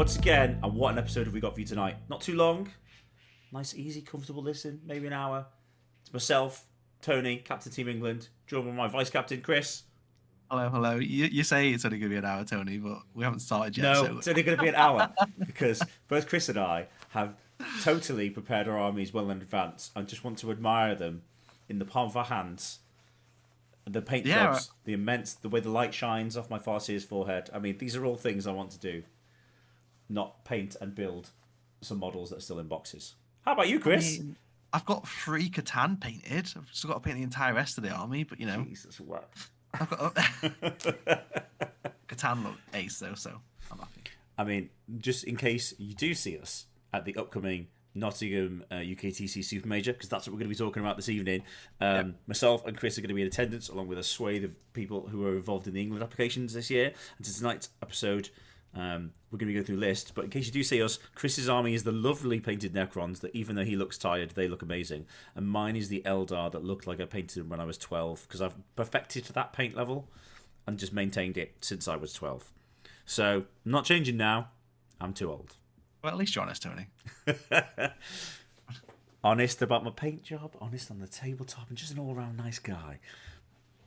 once again, and what an episode have we got for you tonight? Not too long. Nice, easy, comfortable listen. Maybe an hour. It's myself, Tony, Captain Team England, joined by my Vice Captain, Chris. Hello. You say it's only going to be an hour, Tony, but we haven't started yet. No, so... it's only going to be an hour because both Chris and I have totally prepared our armies well in advance and just want to admire them in the palm of our hands. The paint jobs, the way the light shines off my Farseer's forehead. I mean, these are all things I want to do. Not paint and build some models that are still in boxes. How about you, Chris? I mean, I've got 3 Catan painted. I've still got to paint the entire rest of the army, but you know. Jesus, what? I've got Catan look ace though, so I'm happy. I mean, just in case you do see us at the upcoming Nottingham UKTC Super Major, because that's what we're going to be talking about this evening. Myself and Chris are going to be in attendance, along with a swathe of people who are involved in the England applications this year. And to tonight's episode, we're going to go through lists. But in case you do see us, Chris's army is the lovely painted Necrons that, even though he looks tired, they look amazing. And mine is the Eldar that looked like I painted them when I was 12, because I've perfected to that paint level and just maintained it since I was 12. So I'm not changing now. I'm too old. Well, at least you're honest, Tony. Honest about my paint job, honest on the tabletop, and just an all-round nice guy.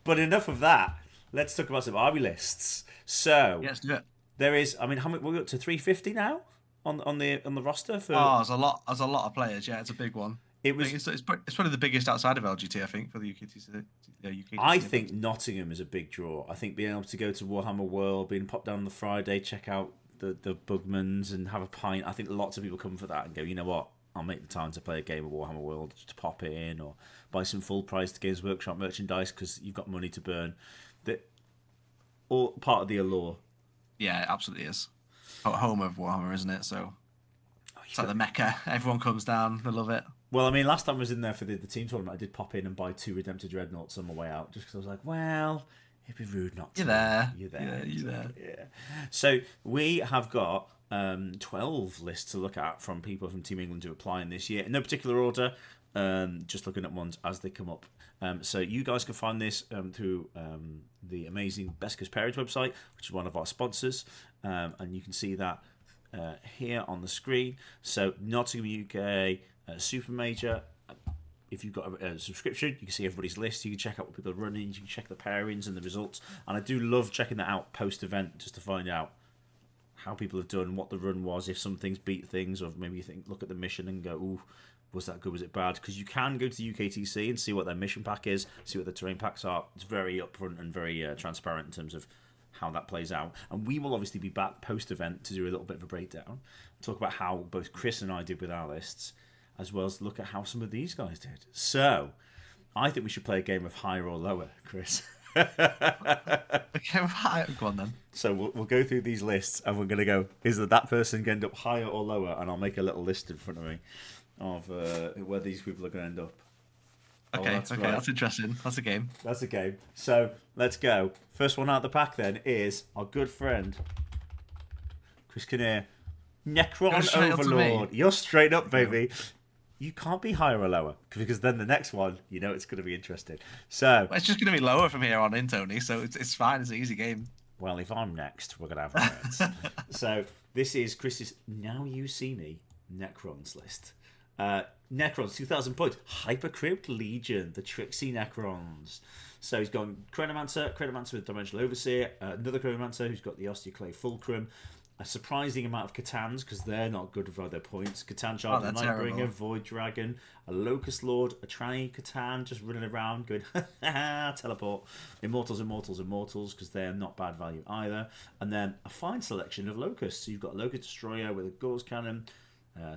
But enough of that. Let's talk about some army lists. So, yeah, let's do it. There is. I mean, how many? We're up to 350 now on the roster for. Oh, there's a lot. There's a lot of players. Yeah, it's a big one. It was. It's probably the biggest outside of LGT, I think, for the UKTC. I think Nottingham is a big draw. I think being able to go to Warhammer World, being popped down on the Friday, check out the Bugmans and have a pint. I think lots of people come for that and go, you know what? I'll make the time to play a game of Warhammer World, just to pop it in or buy some full-priced Games Workshop merchandise because you've got money to burn. That all part of the allure. Yeah, it absolutely is. Home of Warhammer, isn't it? So it's like the Mecca. Everyone comes down. They love it. Well, I mean, last time I was in there for the team tournament, I did pop in and buy 2 Redempted Dreadnoughts on my way out, just because I was like, well, it'd be rude not to. You're there. You're there. You're there. Yeah. So we have got 12 lists to look at from people from Team England who are applying this year. In no particular order, just looking at ones as they come up. So you guys can find this through the amazing Best Coast Pairings website, which is one of our sponsors. And you can see that here on the screen. So Nottingham UK Super Major. If you've got a subscription, you can see everybody's list. You can check out what people are running. You can check the pairings and the results. And I do love checking that out post-event just to find out how people have done, what the run was, if some things beat things, or maybe you think, look at the mission and go, ooh, was that good, was it bad? Because you can go to the UKTC and see what their mission pack is, see what the terrain packs are. It's very upfront and very transparent in terms of how that plays out. And we will obviously be back post-event to do a little bit of a breakdown, talk about how both Chris and I did with our lists, as well as look at how some of these guys did. So, I think we should play a game of higher or lower, Chris. Okay, higher. Go on then. So we'll go through these lists and we're going to go, is that person going to end up higher or lower? And I'll make a little list in front of me of where these people are going to end up. Okay, that's interesting. That's a game. That's a game. So let's go. First one out of the pack then is our good friend, Chris Kinnear. Necron Overlord. You're straight up, baby. You can't be higher or lower because then the next one, you know, it's going to be interesting. So it's just going to be lower from here on in, Tony. So it's fine. It's an easy game. Well, if I'm next, we're going to have riots. So this is Chris's Now You See Me Necrons list. Necrons, 2,000 points. Hypercrypt Legion, the Trixie Necrons. So he's gone Chronomancer with Dimensional Overseer, another Chronomancer who's got the Osteoclave Fulcrum, a surprising amount of Catans because they're not good with their points. Catan Charger, Nightbringer, Void Dragon, a Locust Lord, a Tranny Catan just running around going teleport. Immortals because they're not bad value either. And then a fine selection of Locusts. So you've got a Locust Destroyer with a Gauss Cannon,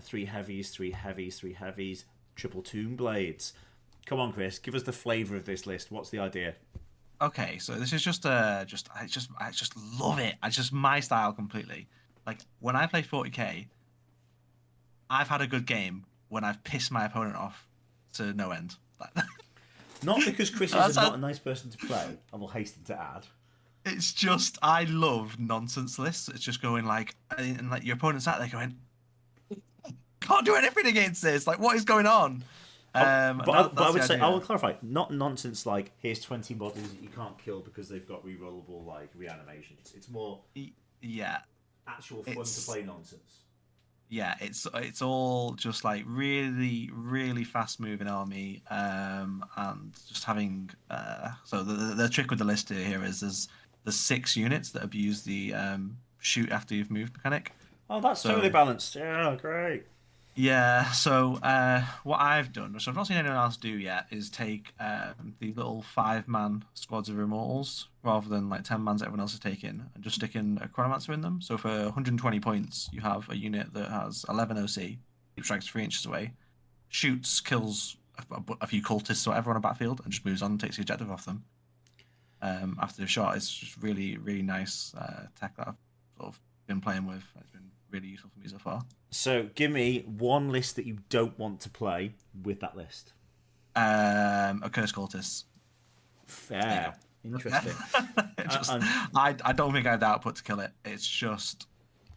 3 heavies, triple Tomb Blades. Come on, Chris, give us the flavour of this list. What's the idea? Okay, so this is I just love it. It's just my style completely. Like when I play 40k, I've had a good game when I've pissed my opponent off to no end. Not because Chris is not a nice person to play, and will hasten to add. It's just I love nonsense lists. It's just going and your opponent's out there going, can't do anything against this. Like, what is going on? But I would say, I will clarify, not nonsense like, here's 20 models that you can't kill because they've got rerollable, like, reanimations. It's more... Yeah. actual fun to play nonsense. Yeah, it's all just like really, really fast moving army, and just having so the trick with the list here is there's 6 units that abuse the shoot after you've moved mechanic. Oh, that's So totally balanced. Yeah, great. yeah, so what I've done, which I've not seen anyone else do yet, is take the little 5-man squads of immortals rather than like 10 mans that everyone else is taking, and just sticking a chronomancer in them. So for 120 points, you have a unit that has 11 OC, keep strikes 3 inches away, shoots, kills a few cultists or whatever on a battlefield, and just moves on and takes the objective off them. After the shot, it's just really, really nice tech that I've sort of been playing with. It's been really useful for me so far. So, give me one list that you don't want to play with that list. A Curse Cultist. Fair. Interesting. I don't think I have the output to kill it. It's just,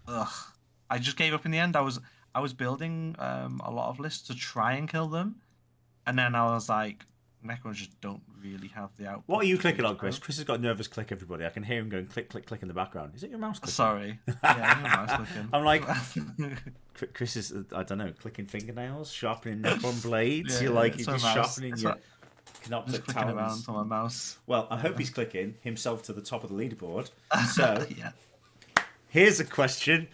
I just gave up in the end. I was building a lot of lists to try and kill them, and then I was like, Necrons just don't really have the output. What are you clicking on, Chris? Chris has got a nervous click, everybody. I can hear him going click, click, click in the background. Is it your mouse clicking? Sorry. Yeah, your mouse clicking. I'm like, Chris is, I don't know, clicking fingernails, sharpening Necron blades. Yeah, you're like, he's just mouse. sharpening your canoptic clicking talons. around on my mouse. Well, I hope he's clicking himself to the top of the leaderboard. So, yeah. Here's a question.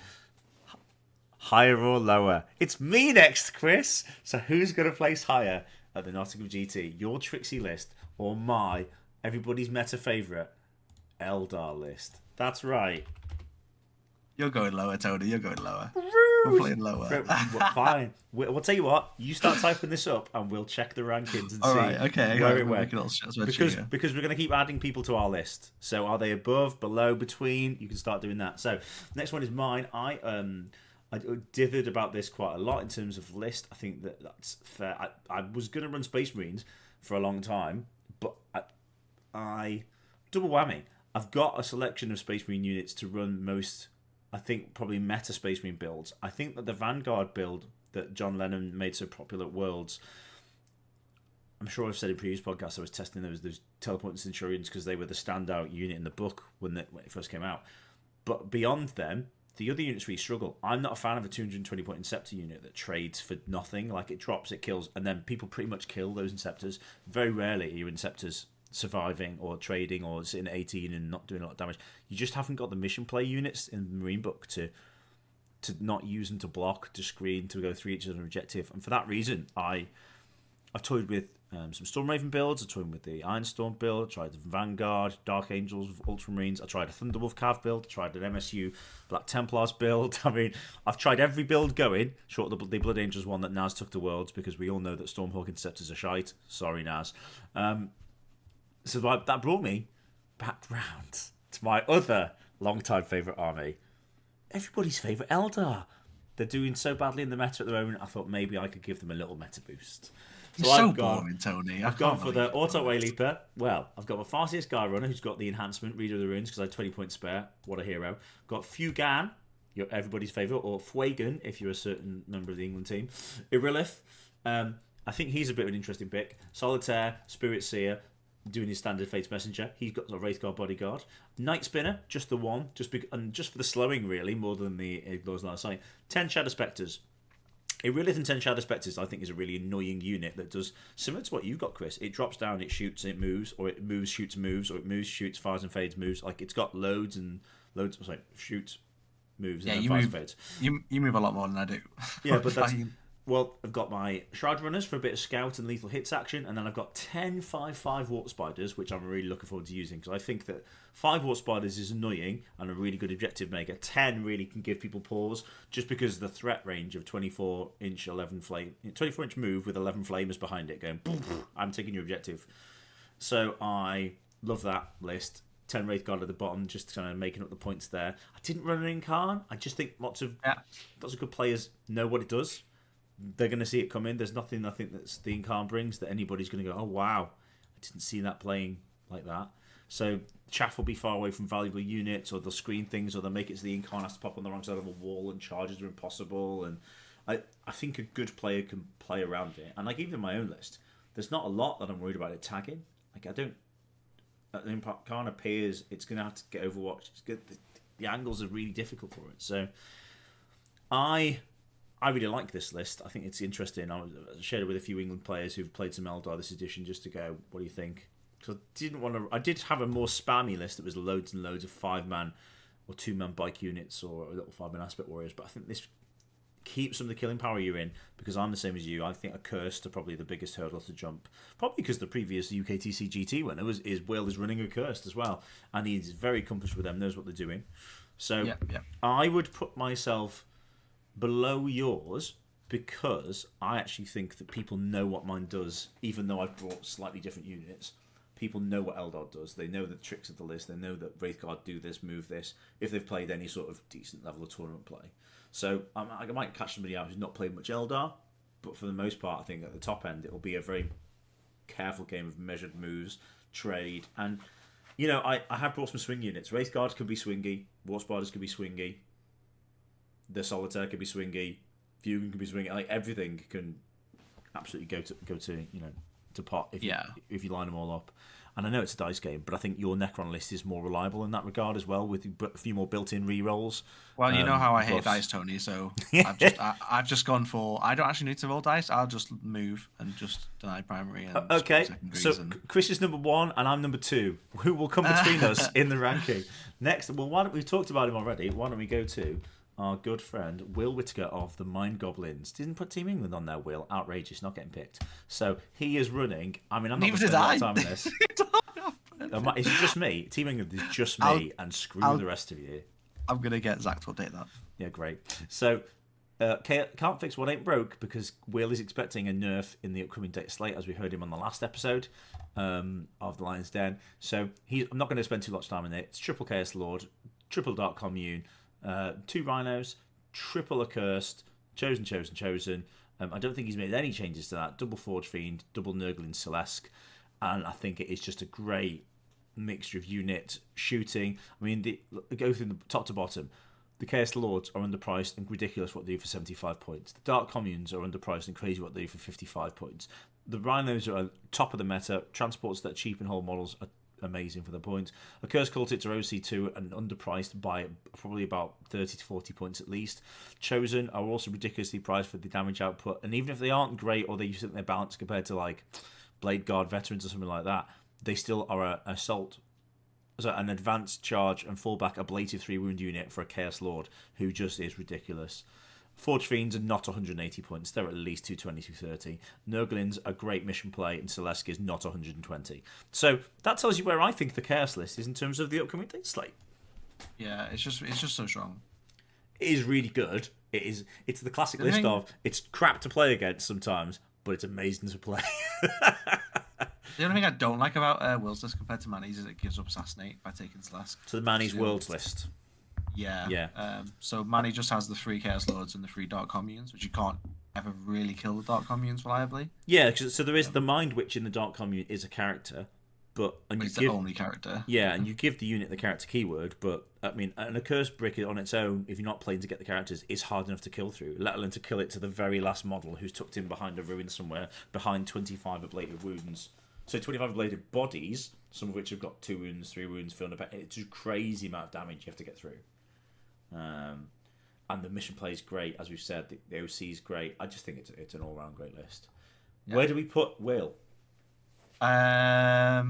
Higher or lower? It's me next, Chris. So who's going to place higher at the Nottingham GT? Your Trixie list or my, everybody's meta favourite, Eldar list? That's right. You're going lower, Tony. You're going lower. Rude. We're playing lower. Fine. We'll tell you what. You start typing this up, and we'll check the rankings and see where it went. Because we're going to keep adding people to our list. So are they above, below, between? You can start doing that. So next one is mine. I dithered about this quite a lot in terms of list. I think that's fair. I was going to run Space Marines for a long time, but I double whammy. I've got a selection of Space Marine units to run most. I think probably meta Space Marine builds. I think that the Vanguard build that John Lennon made so popular at Worlds, I'm sure I've said in previous podcasts I was testing those Teleporting Centurions because they were the standout unit in the book when it first came out. But beyond them, the other units really struggle. I'm not a fan of a 220 point Inceptor unit that trades for nothing. Like it drops, it kills, and then people pretty much kill those Inceptors. Very rarely are your Inceptors surviving or trading or sitting at 18 and not doing a lot of damage. You just haven't got the mission play units in the Marine book to not use them to block, to screen, to go through each other's objective. And for that reason, I've toyed with some Stormraven builds. I toyed with the Ironstorm build. I tried the Vanguard, Dark Angels, Ultramarines. I tried a Thunderwolf Cav build. I tried an MSU Black Templars build. I mean, I've tried every build going, short of the Blood Angels one that Naz took to Worlds because we all know that Stormhawk Interceptors are shite. Sorry, Naz. So that brought me back round to my other long-time favourite army. Everybody's favourite Eldar. They're doing so badly in the meta at the moment, I thought maybe I could give them a little meta boost. You're so boring, Tony. I've gone for the Auto Way Leaper. Well, I've got my Farseer Sky Runner, who's got the enhancement, Reader of the Runes, because I had 20 points spare. What a hero. Got Fugan, everybody's favourite, or Fuegan, if you're a certain member of the England team. Irilith. I think he's a bit of an interesting pick. Solitaire, Spirit Seer, doing his standard Fate's Messenger. He's got a Wraithguard Bodyguard. Night Spinner, just the one, and just for the slowing, really, more than the Ignores Line of Sight. 10 Shadow Spectres. Irilith and 10 Shadow Spectres, I think, is a really annoying unit that does similar to what you got, Chris. It drops down, it shoots, it moves, or it moves, shoots, moves, or it moves, shoots, fires and fades, moves. Like it's got loads and loads. Sorry, shoots, moves, and then fires and fades. You move a lot more than I do. Yeah, but that's. Well, I've got my Shroud Runners for a bit of scout and lethal hits action, and then I've got 10 5/5 Warp Spiders, which I'm really looking forward to using, because I think that 5 Warp Spiders is annoying and a really good objective maker. 10 really can give people pause, just because of the threat range of 24-inch 24-inch move with 11 flamers behind it going, I'm taking your objective. So I love that list. 10 Wraithguard at the bottom, just kind of making up the points there. I didn't run an Incarn. I just think lots of good players know what it does. They're going to see it coming. There's nothing I think that the Incarn brings that anybody's going to go, oh wow, I didn't see that playing like that. So chaff will be far away from valuable units, or they'll screen things, or they'll make it so the Incarn has to pop on the wrong side of a wall and charges are impossible. And I think a good player can play around it. And like even in my own list, there's not a lot that I'm worried about it tagging. Like I don't. The Incarn appears, it's going to have to get Overwatch. the angles are really difficult for it. So I really like this list. I think it's interesting. I shared it with a few England players who've played some Eldar this edition just to go, what do you think? Because I did have a more spammy list that was loads and loads of 5-man or 2-man bike units or little 5-man aspect warriors. But I think this keeps some of the killing power you're in, because I'm the same as you. I think Accursed are probably the biggest hurdle to jump. Probably because the previous UKTC GT winner Will is running Accursed as well. And he's very accomplished with them, knows what they're doing. So I would put myself below yours because I actually think that people know what mine does, even though I've brought slightly different units. People know what Eldar does. They know the tricks of the list. They know that Wraithguard do this, move this, if they've played any sort of decent level of tournament play. So I might catch somebody out who's not played much Eldar, but for the most part, I think at the top end, it'll be a very careful game of measured moves, trade, and, you know, I have brought some swing units. Wraithguards can be swingy, War Spiders can be swingy, the Solitaire can be swingy, Fugan can be swingy. Like, everything can absolutely go to you know, to pot if you line them all up. And I know it's a dice game, but I think your Necron list is more reliable in that regard as well, with a few more built-in rerolls. Well, you know how I hate dice, Tony. So I've just gone for, I don't actually need to roll dice. I'll just move and just deny primary. And okay, so Chris is number 1 and I'm number 2. Who will come between us in the ranking? Next, well, why don't we talked about him already? Why don't we go to our good friend Will Whittaker of the Mind Goblins? Didn't put Team England on there, Will. Outrageous, not getting picked. So he is running. I mean, I'm not going to spend a lot of time on this. It's just me. Team England is just me, and screw the rest of you. I'm going to get Zach to update that. Yeah, great. So can't fix what ain't broke, because Will is expecting a nerf in the upcoming date slate, as we heard him on the last episode of the Lion's Den. So I'm not going to spend too much time on it. It's triple Chaos Lord, triple Dark Commune, 2 Rhinos, triple Accursed, chosen. I don't think he's made any changes to that. Double Forge Fiend, double Nurgle Celeste, and I think it is just a great mixture of unit shooting. I mean, go through the top to bottom. The Chaos Lords are underpriced and ridiculous what they do for 75 points. The Dark Communes are underpriced and crazy what they do for 55 points. The Rhinos are top of the meta. Transports that are cheap and whole models are amazing for the points. Accursed Cultists are OC2 and underpriced by probably about 30 to 40 points at least. Chosen are also ridiculously priced for the damage output, and even if they aren't great or they think they're balanced compared to like Blade Guard Veterans or something like that, they still are an assault, so an advanced charge and fallback ablative 3 wound unit for a Chaos Lord who just is ridiculous. Forge Fiends are not 180 points, they're at least 220, 230. Nurglings are great mission play, and Celeste is not 120. So that tells you where I think the Chaos list is in terms of the upcoming date slate. Yeah, it's just so strong. It is really good. It's the classic list of, it's crap to play against sometimes, but it's amazing to play. The only thing I don't like about Will's list compared to Manny's is it gives up Assassinate by taking Celeste. So the Manny's Worlds list. Yeah. So Manny just has the 3 Chaos Lords and the 3 Dark Communes, which you can't ever really kill the Dark Communes reliably. Yeah, so there is the Mind Witch in the Dark Commune is a character, it's the only character. Yeah, and you give the unit the character keyword, but I mean, an Accursed Brick on its own, if you're not playing to get the characters, is hard enough to kill through, let alone to kill it to the very last model who's tucked in behind a ruin somewhere, behind 25 ablative wounds. So 25 ablative bodies, some of which have got 2 wounds, 3 wounds, filled up. It's a crazy amount of damage you have to get through. And the mission play is great, as we've said. The OC is great. I just think it's an all-round great list. Yeah. Where do we put Will? Higher.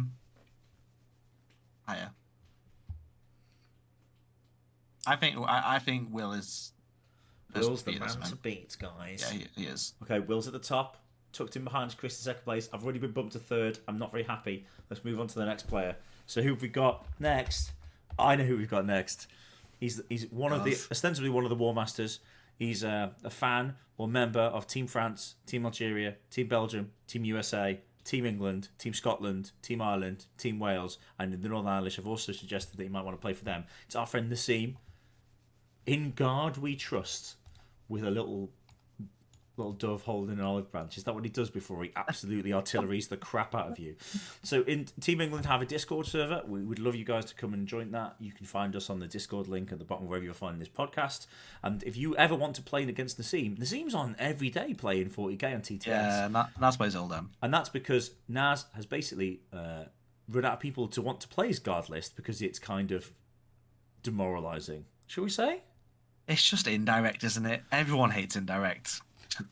I think Will is. Will's the man to beat, guys. Yeah, he is. Okay, Will's at the top, tucked in behind Chris in second place. I've already been bumped to third. I'm not very happy. Let's move on to the next player. So who have we got next? I know who we've got next. He's ostensibly one of the War Masters. He's a fan or member of Team France, Team Algeria, Team Belgium, Team USA, Team England, Team Scotland, Team Ireland, Team Wales, and the Northern Irish have also suggested that you might want to play for them. It's our friend Nassim. In guard we trust, with a little dove holding an olive branch. Is that what he does before he absolutely artilleries the crap out of you? So in Team England have a Discord server. We would love you guys to come and join that. You can find us on the Discord link at the bottom wherever you're finding this podcast. And if you ever want to play against Nassim's on every day playing 40k on TTS. Yeah, Naz plays all them. And that's because Naz has basically run out of people to want to play his guard list, because it's kind of demoralising, shall we say? It's just indirect, isn't it? Everyone hates indirect.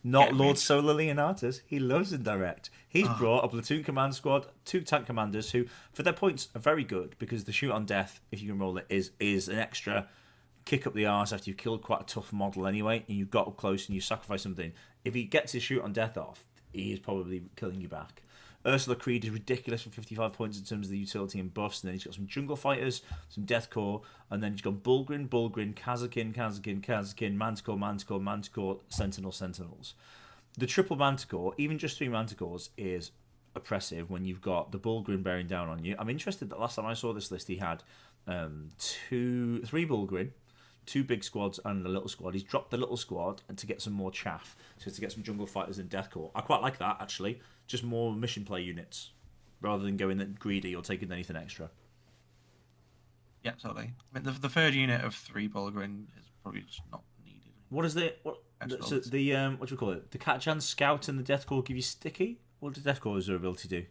Not Get Lord me. Solar Leonatus. He loves indirect. He's Oh. brought a platoon command squad, 2 tank commanders who, for their points, are very good because the shoot on death, if you can roll it, is an extra kick up the arse after you've killed quite a tough model anyway, and you've got up close and you sacrifice something. If he gets his shoot on death off, he is probably killing you back. Ursula Creed is ridiculous for 55 points in terms of the utility and buffs, and then he's got some jungle fighters, some deathcore, and then he's got Bulgrin, Kazakin, Manticore, Sentinels. The triple Manticore, even just 3 Manticores, is oppressive when you've got the Bulgrin bearing down on you. I'm interested that last time I saw this list, he had 3 Bulgrin, 2 big squads, and a little squad. He's dropped the little squad and to get some more chaff, so to get some jungle fighters and deathcore. I quite like that, actually. Just more mission play units, rather than going greedy or taking anything extra. Yeah, totally. I mean, the third unit of 3 Bulgrin is probably just not needed. What is the what? So the what do we call it? The Katjan Scout and the Deathcore give you sticky. What does Deathcore's ability do?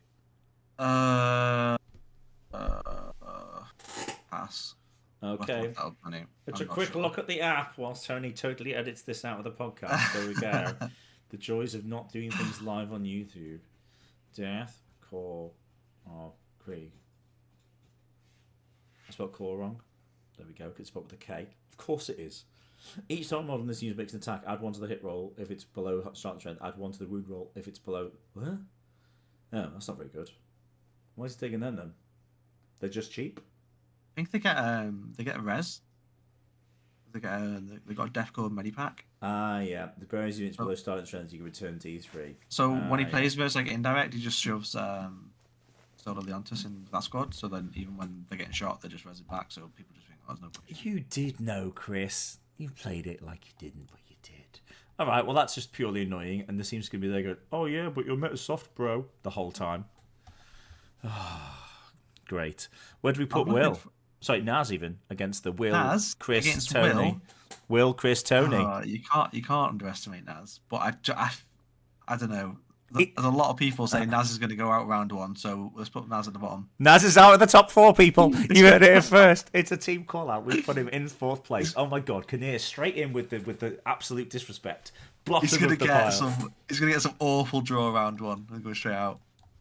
Pass. Okay. It's a quick look at the app whilst Tony totally edits this out of the podcast. There we go. The joys of not doing things live on YouTube. Deathcore of Krieg. I spelled claw wrong. There we go. It's spelled with a K. Of course it is. Each time model in this unit makes an attack, add 1 to the hit roll if it's below start strength, add 1 to the wound roll if it's below. What? No, that's not very good. Why is he taking them then? They're just cheap. I think they get a res. They got a Deathcore Medipack. Ah, yeah. The bonus units below starting strength, you can return D3. So when he plays versus like indirect, he just shoves Solar Leontus in that squad. So then even when they're getting shot, they just res it back. So people just think, oh, there's no point. You did know, Chris. You played it like you didn't, but you did. All right, well, that's just purely annoying. And there seems to be there going, oh, yeah, but your meta's soft, bro, the whole time. Great. Where do we put Will? Sorry, Naz even against the Will, Naz Chris, against Tony. Will, Chris, Tony. You can't underestimate Naz. But I don't know. There's a lot of people saying Naz is going to go out round 1, so let's put Naz at the bottom. Naz is out of the top 4, people. You heard it here first. It's a team call out. We've put him in 4th place. Oh my God, Kinnear straight in with the absolute disrespect. He's going to get some awful draw round 1 and go straight out.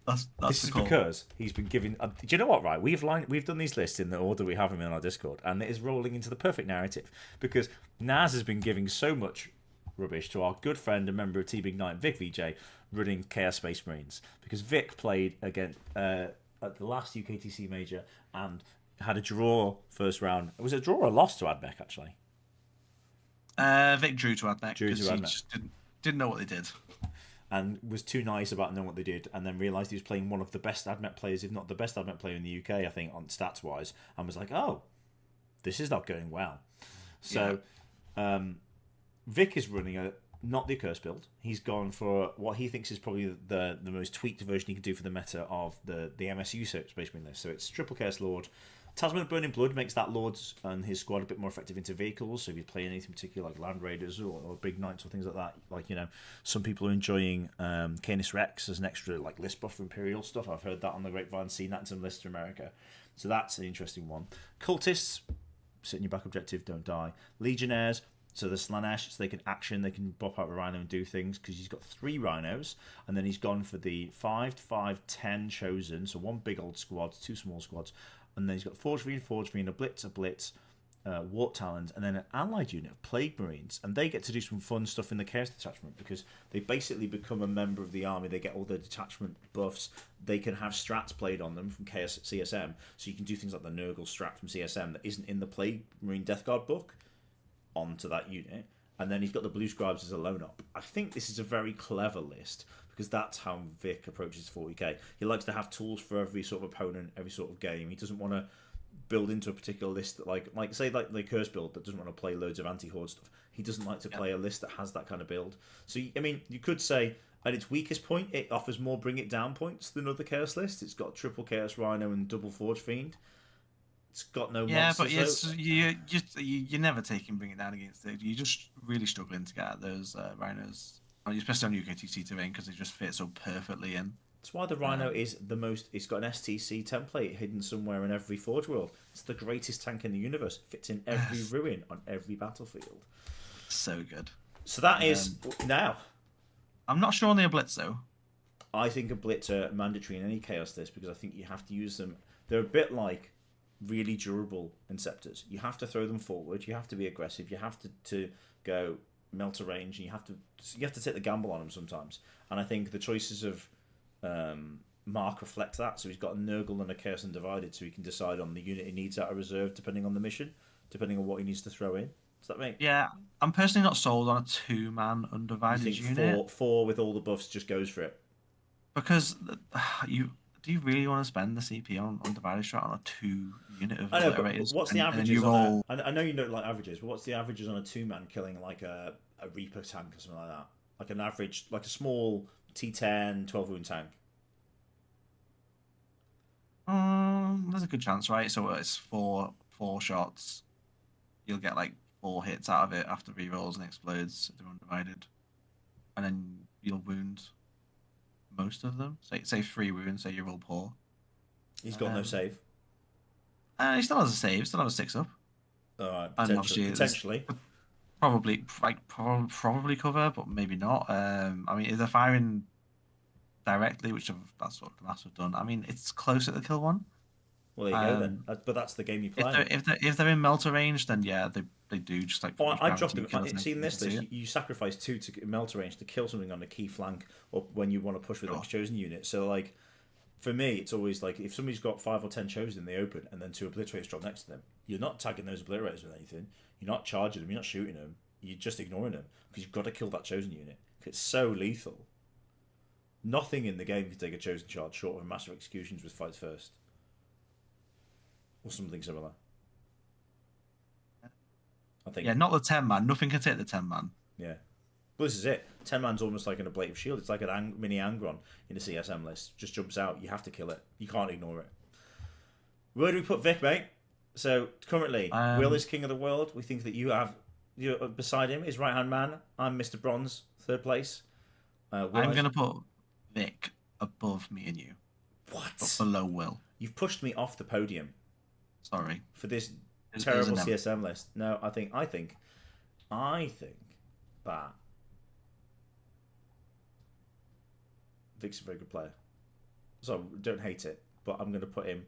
That's this is because he's been given. Do you know what? Right, we've done these lists in the order we have them in our Discord, and it is rolling into the perfect narrative because Naz has been giving so much rubbish to our good friend and member of Team Ignite, Vic VJ, running Chaos Space Marines because Vic played again at the last UKTC major and had a draw first round. Was it a draw or a loss to Admech actually? Vic drew to Admech because he just didn't know what they did. And was too nice about knowing what they did, and then realised he was playing one of the best Admech players, if not the best Admech player in the UK, I think, on stats-wise, and was like, oh, this is not going well. So, Vic is running not the Curse build. He's gone for what he thinks is probably the most tweaked version he can do for the meta of the MSU Space Marine list. So it's Triple Chaos Lord. Tasman of Burning Blood makes that Lord and his squad a bit more effective into vehicles. So if you play anything particular like Land Raiders or Big Knights or things like that, like, you know, some people are enjoying Canis Rex as an extra like list buff for Imperial stuff. I've heard that on the grapevine, seen that in some lists in America. So that's an interesting one. Cultists, sit in your back objective, don't die. Legionnaires, so the Slanesh, so they can action, they can bop out a rhino and do things because he's got 3 rhinos, and then he's gone for the 5-5-10 chosen, so 1 big old squad, 2 small squads. And then he's got Forge Marine, a Blitz, Wart Talons, and then an allied unit of Plague Marines. And they get to do some fun stuff in the Chaos Detachment because they basically become a member of the army. They get all the detachment buffs. They can have strats played on them from Chaos CSM. So you can do things like the Nurgle strat from CSM that isn't in the Plague Marine Death Guard book onto that unit. And then he's got the Blue Scribes as a lone op. I think this is a very clever list because that's how Vic approaches 40k. He likes to have tools for every sort of opponent, every sort of game. He doesn't want to build into a particular list that like say the Curse build that doesn't want to play loads of anti-horde stuff. He doesn't like to play a list that has that kind of build. So I mean, you could say at its weakest point, it offers more Bring It Down points than other Chaos lists. It's got triple Chaos Rhino and double Forge Fiend. It's got no monsters. But you're never taking Bring It Down against it. You're just really struggling to get at those rhinos, especially on UKTC terrain because they just fit so perfectly in. That's why the Rhino is the most. It's got an STC template hidden somewhere in every Forge World. It's the greatest tank in the universe. Fits in every ruin on every battlefield. So good. So that is now. I'm not sure on the Blitz though. I think a Blitz are mandatory in any Chaos list because I think you have to use them. They're a bit like really durable Inceptors. You have to throw them forward. You have to be aggressive. You have to go melter range. And you have to take the gamble on them sometimes. And I think the choices of Mark reflect that. So he's got a Nurgle and a Chaos Undivided, so he can decide on the unit he needs out of reserve depending on the mission, depending on what he needs to throw in. Does that make? Yeah, I'm personally not sold on a 2-man Undivided You think unit. four with all the buffs just goes for it? Because do you really want to spend the CP on Undivided Strat on a 2 unit of I know, but obliterators? what's the And averages you on roll... I know you don't like averages, but what's the averages on a 2-man killing like a Reaper tank or something like that? Like an average, like a small T10 12 wound tank. There's a good chance, right? So it's four shots. You'll get like 4 hits out of it after rerolls and explodes if they're undivided, and then you'll wound most of them. Say 3 wounds. Say you roll poor. He's got no save. He still has a save. Still has a 6-up. All right, And obviously potentially. Probably cover, but maybe not. I mean, if they're firing directly, that's what the Mass have done. I mean, it's close at the kill one. Well, there you go then. But that's the game you play. If they're in melter range, then yeah, they do just like. Oh, I dropped him. Seen this list. You sacrifice 2 to melter range to kill something on a key flank, or when you want to push with a chosen unit. So like, for me, it's always like if somebody's got 5 or 10 chosen in the open, and then 2 obliterators drop next to them, you're not tagging those obliterators with anything. You're not charging them. You're not shooting them. You're just ignoring them because you've got to kill that chosen unit. It's so lethal. Nothing in the game can take a chosen charge short of massive executions with fights first. Or something similar. I think. Yeah, not the 10-man. Nothing can take the 10-man. Yeah. Well, this is it. 10-man's almost like an ablative shield. It's like a mini Angron in the CSM list. Just jumps out. You have to kill it. You can't ignore it. Where do we put Vic, mate? So, currently, Will is king of the world. We think that you're beside him, his right-hand man. I'm Mr. Bronze, 3rd place. I'm going to put Vic above me and you. What? But below Will. You've pushed me off the podium. Sorry. For this terrible CSM list. No, I think that Vic's a very good player. So don't hate it, but I'm going to put him.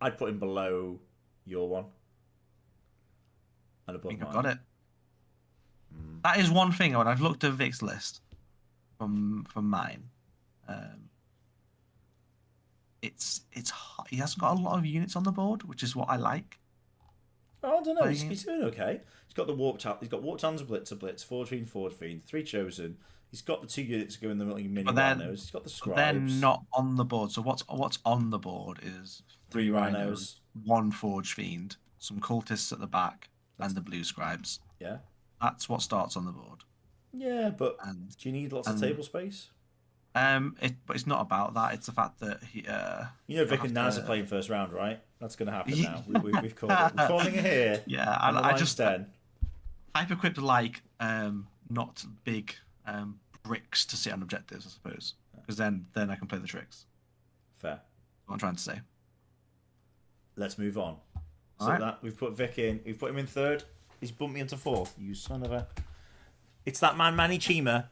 I'd put him below your one and above mine. I've got it. That is one thing when I've looked at Vic's list from mine. He hasn't got a lot of units on the board, which is what I like. Oh, I don't know. He's doing okay. He's got the warp. He's got warp tons of blitz, Forge Fiend, 3 chosen. He's got the 2 units to go in the mini rhinos. He's got the scribes. They're not on the board. So what's on the board is 3 rhinos, 1 Forge Fiend, some cultists at the back, and the blue scribes. Yeah, that's what starts on the board. Yeah, but do you need lots of table space? But it's not about that. It's the fact that he. Vic and Naz are playing first round, right? That's going to happen now. We've called it. We're calling it here. Yeah, and I just hyper-equipped like not big bricks to sit on objectives, I suppose, because then I can play the tricks. Fair. That's what I'm trying to say. Let's move on. So we've put Vic in. We've put him in 3rd. He's bumped me into 4th. You son of a. It's that man, Manny Chima,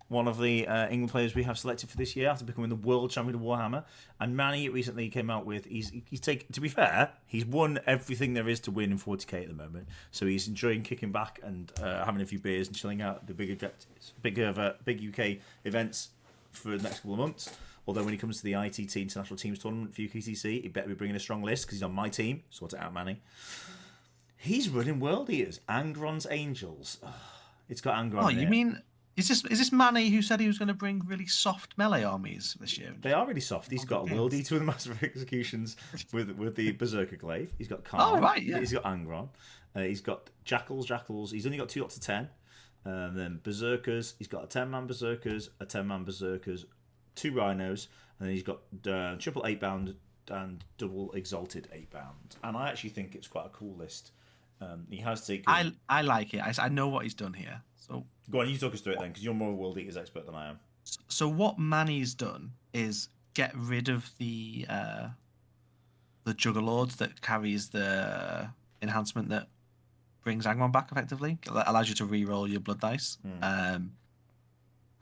one of the England players we have selected for this year after becoming the world champion of Warhammer. And Manny recently came out with he's taken. To be fair, he's won everything there is to win in 40k at the moment. So he's enjoying kicking back and having a few beers and chilling out at the big objectives, big UK events for the next couple of months. Although when he comes to the ITT International Teams Tournament for UKTC, he better be bringing a strong list because he's on my team. Sort it out, Manny. He's running World Eaters, Angron's Angels. It's got Angron. Oh, you mean is this Manny who said he was going to bring really soft melee armies this year? They are really soft. He's got a World Eater with massive executions with the Berserker Glaive. He's got Khan. Oh right, yeah. He's got Angron. He's got Jackals. He's only got 2 lots of 10. Then Berserkers. He's got a 10-man Berserkers, 2 Rhinos, and then he's got triple 8-bound and double exalted 8-bound. And I actually think it's quite a cool list. He has taken. I like it. I know what he's done here. So go on, you talk us through it then, because you're more a World Eaters expert than I am. So what Manny's done is get rid of the Juggerlord that carries the enhancement that brings Angron back effectively. That allows you to re-roll your blood dice.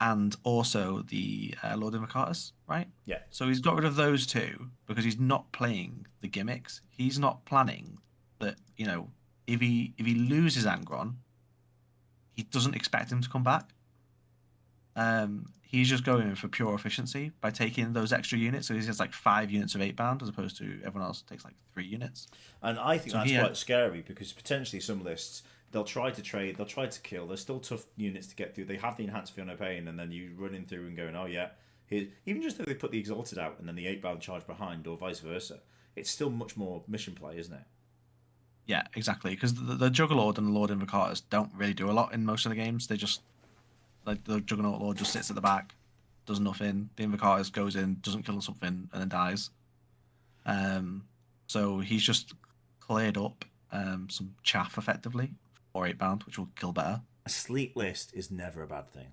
And also the Lord Invocatus, right? Yeah. So he's got rid of those two because he's not playing the gimmicks. He's not planning that, if he loses Angron, he doesn't expect him to come back. He's just going for pure efficiency by taking those extra units. So he has like 5 units of 8-bound as opposed to everyone else takes like 3 units. And I think that's quite scary because potentially some lists they'll try to trade, they'll try to kill. There's still tough units to get through. They have the enhanced feel no pain, and then you running through and going, oh yeah, even just if they put the exalted out and then the 8-bound charge behind, or vice versa, it's still much more mission play, isn't it? Yeah, exactly. Because the Juggerlord and the Lord Invocatus don't really do a lot in most of the games. They just like the Juggernaut Lord just sits at the back, does nothing. The Invocatus goes in, doesn't kill something, and then dies. So he's just cleared up some chaff effectively, or 8-bound, which will kill better. A sleek list is never a bad thing.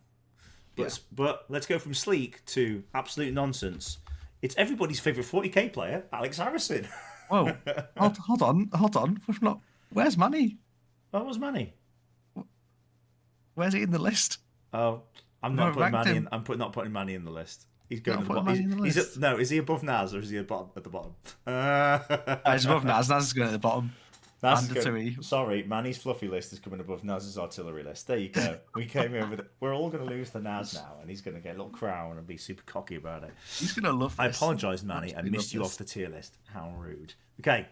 But let's go from sleek to absolute nonsense. It's everybody's favourite 40k player, Alex Harrison. Whoa, hold on. We've not. Where's Manny? What was Manny? Where's he in the list? Oh, I'm not putting Manny in. I'm not putting Manny in the list. He's going to the bottom. No, is he above Naz or is he at the bottom? He's above Naz. Naz is going at the bottom. Sorry, Manny's fluffy list is coming above Naz's artillery list. There you go. We came here with it. We're all going to lose to Naz now, and he's going to get a little crown and be super cocky about it. He's going to love this. I apologise, Manny. I missed you off the tier list. How rude. Okay.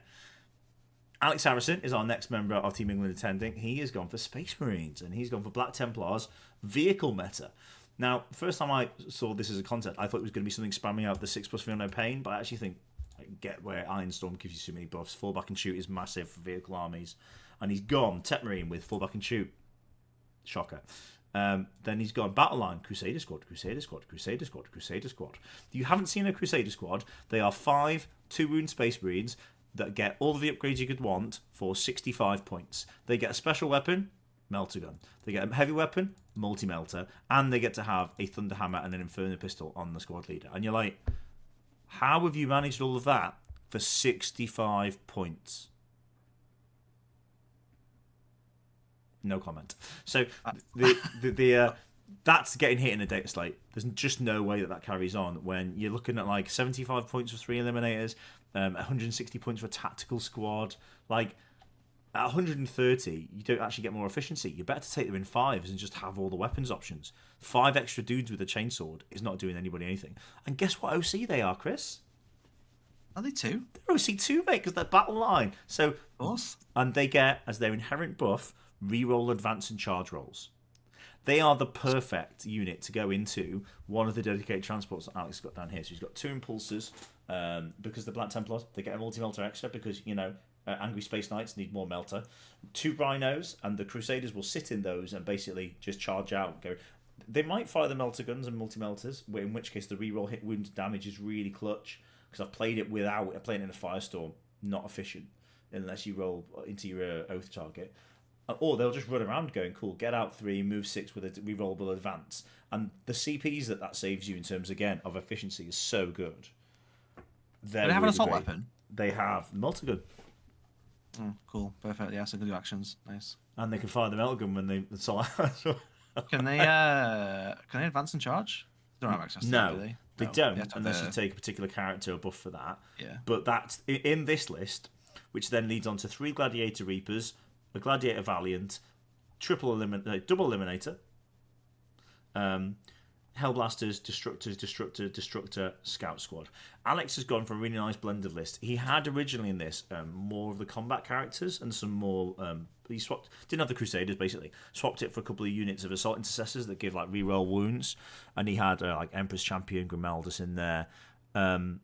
Alex Harrison is our next member of Team England attending. He has gone for Space Marines, and he's gone for Black Templars vehicle meta. Now, first time I saw this as a concept, I thought it was going to be something spamming out the 6+ feel no pain, but I actually think I get where Ironstorm gives you so many buffs. Fall back and shoot is massive for vehicle armies. And he's gone Tech Marine with fall back and shoot. Shocker. Then he's gone Battle Line, Crusader Squad, Crusader Squad, Crusader Squad, Crusader Squad. If you haven't seen a Crusader Squad, they are 5 2-wound Space Marines that get all of the upgrades you could want for 65 points. They get a special weapon, Melter Gun. They get a heavy weapon, Multi-Melter. And they get to have a Thunder Hammer and an Inferno Pistol on the squad leader. And you're like, how have you managed all of that for 65 points? No comment. So that's getting hit in a data slate. There's just no way that carries on when you're looking at like 75 points for 3 Eliminators, 160 points for a tactical squad. Like at 130, you don't actually get more efficiency. You're better to take them in 5s and just have all the weapons options. 5 extra dudes with a chainsword is not doing anybody anything. And guess what OC they are, Chris? Are they 2? They're OC 2, mate, because they're battle line. So, of course. And they get, as their inherent buff, reroll, advance, and charge rolls. They are the perfect unit to go into one of the dedicated transports that Alex got down here. So he's got 2 impulsors, because the Black Templars, they get a multi-melter extra because, Angry Space Knights need more melter. 2 rhinos, and the Crusaders will sit in those and basically just charge out. They might fire the melter guns and multi-melters, in which case the reroll hit wound damage is really clutch, because I've played it without playing in a firestorm. Not efficient unless you roll into your oath target. Or they'll just run around going, cool, get out 3, move 6 with a rerollable advance. And the CPs that saves you in terms, again, of efficiency is so good. Do they have an assault great. Weapon? They have melter gun. Oh, cool, perfect. Yeah, so good actions. Nice. And they can fire the melter gun when they assault. Can they advance and charge? They don't have access to that, do they? They don't, unless you take a particular character or buff for that. Yeah. But that's in this list, which then leads on to 3 Gladiator Reapers, a Gladiator Valiant, double Eliminator, Hellblasters, Destructor, Scout Squad. Alex has gone for a really nice blend of list. He had originally in this more of the combat characters and some more. He didn't have the Crusaders basically. Swapped it for a couple of units of Assault Intercessors that give like reroll wounds, and he had like Emperor's Champion, Grimaldus in there. So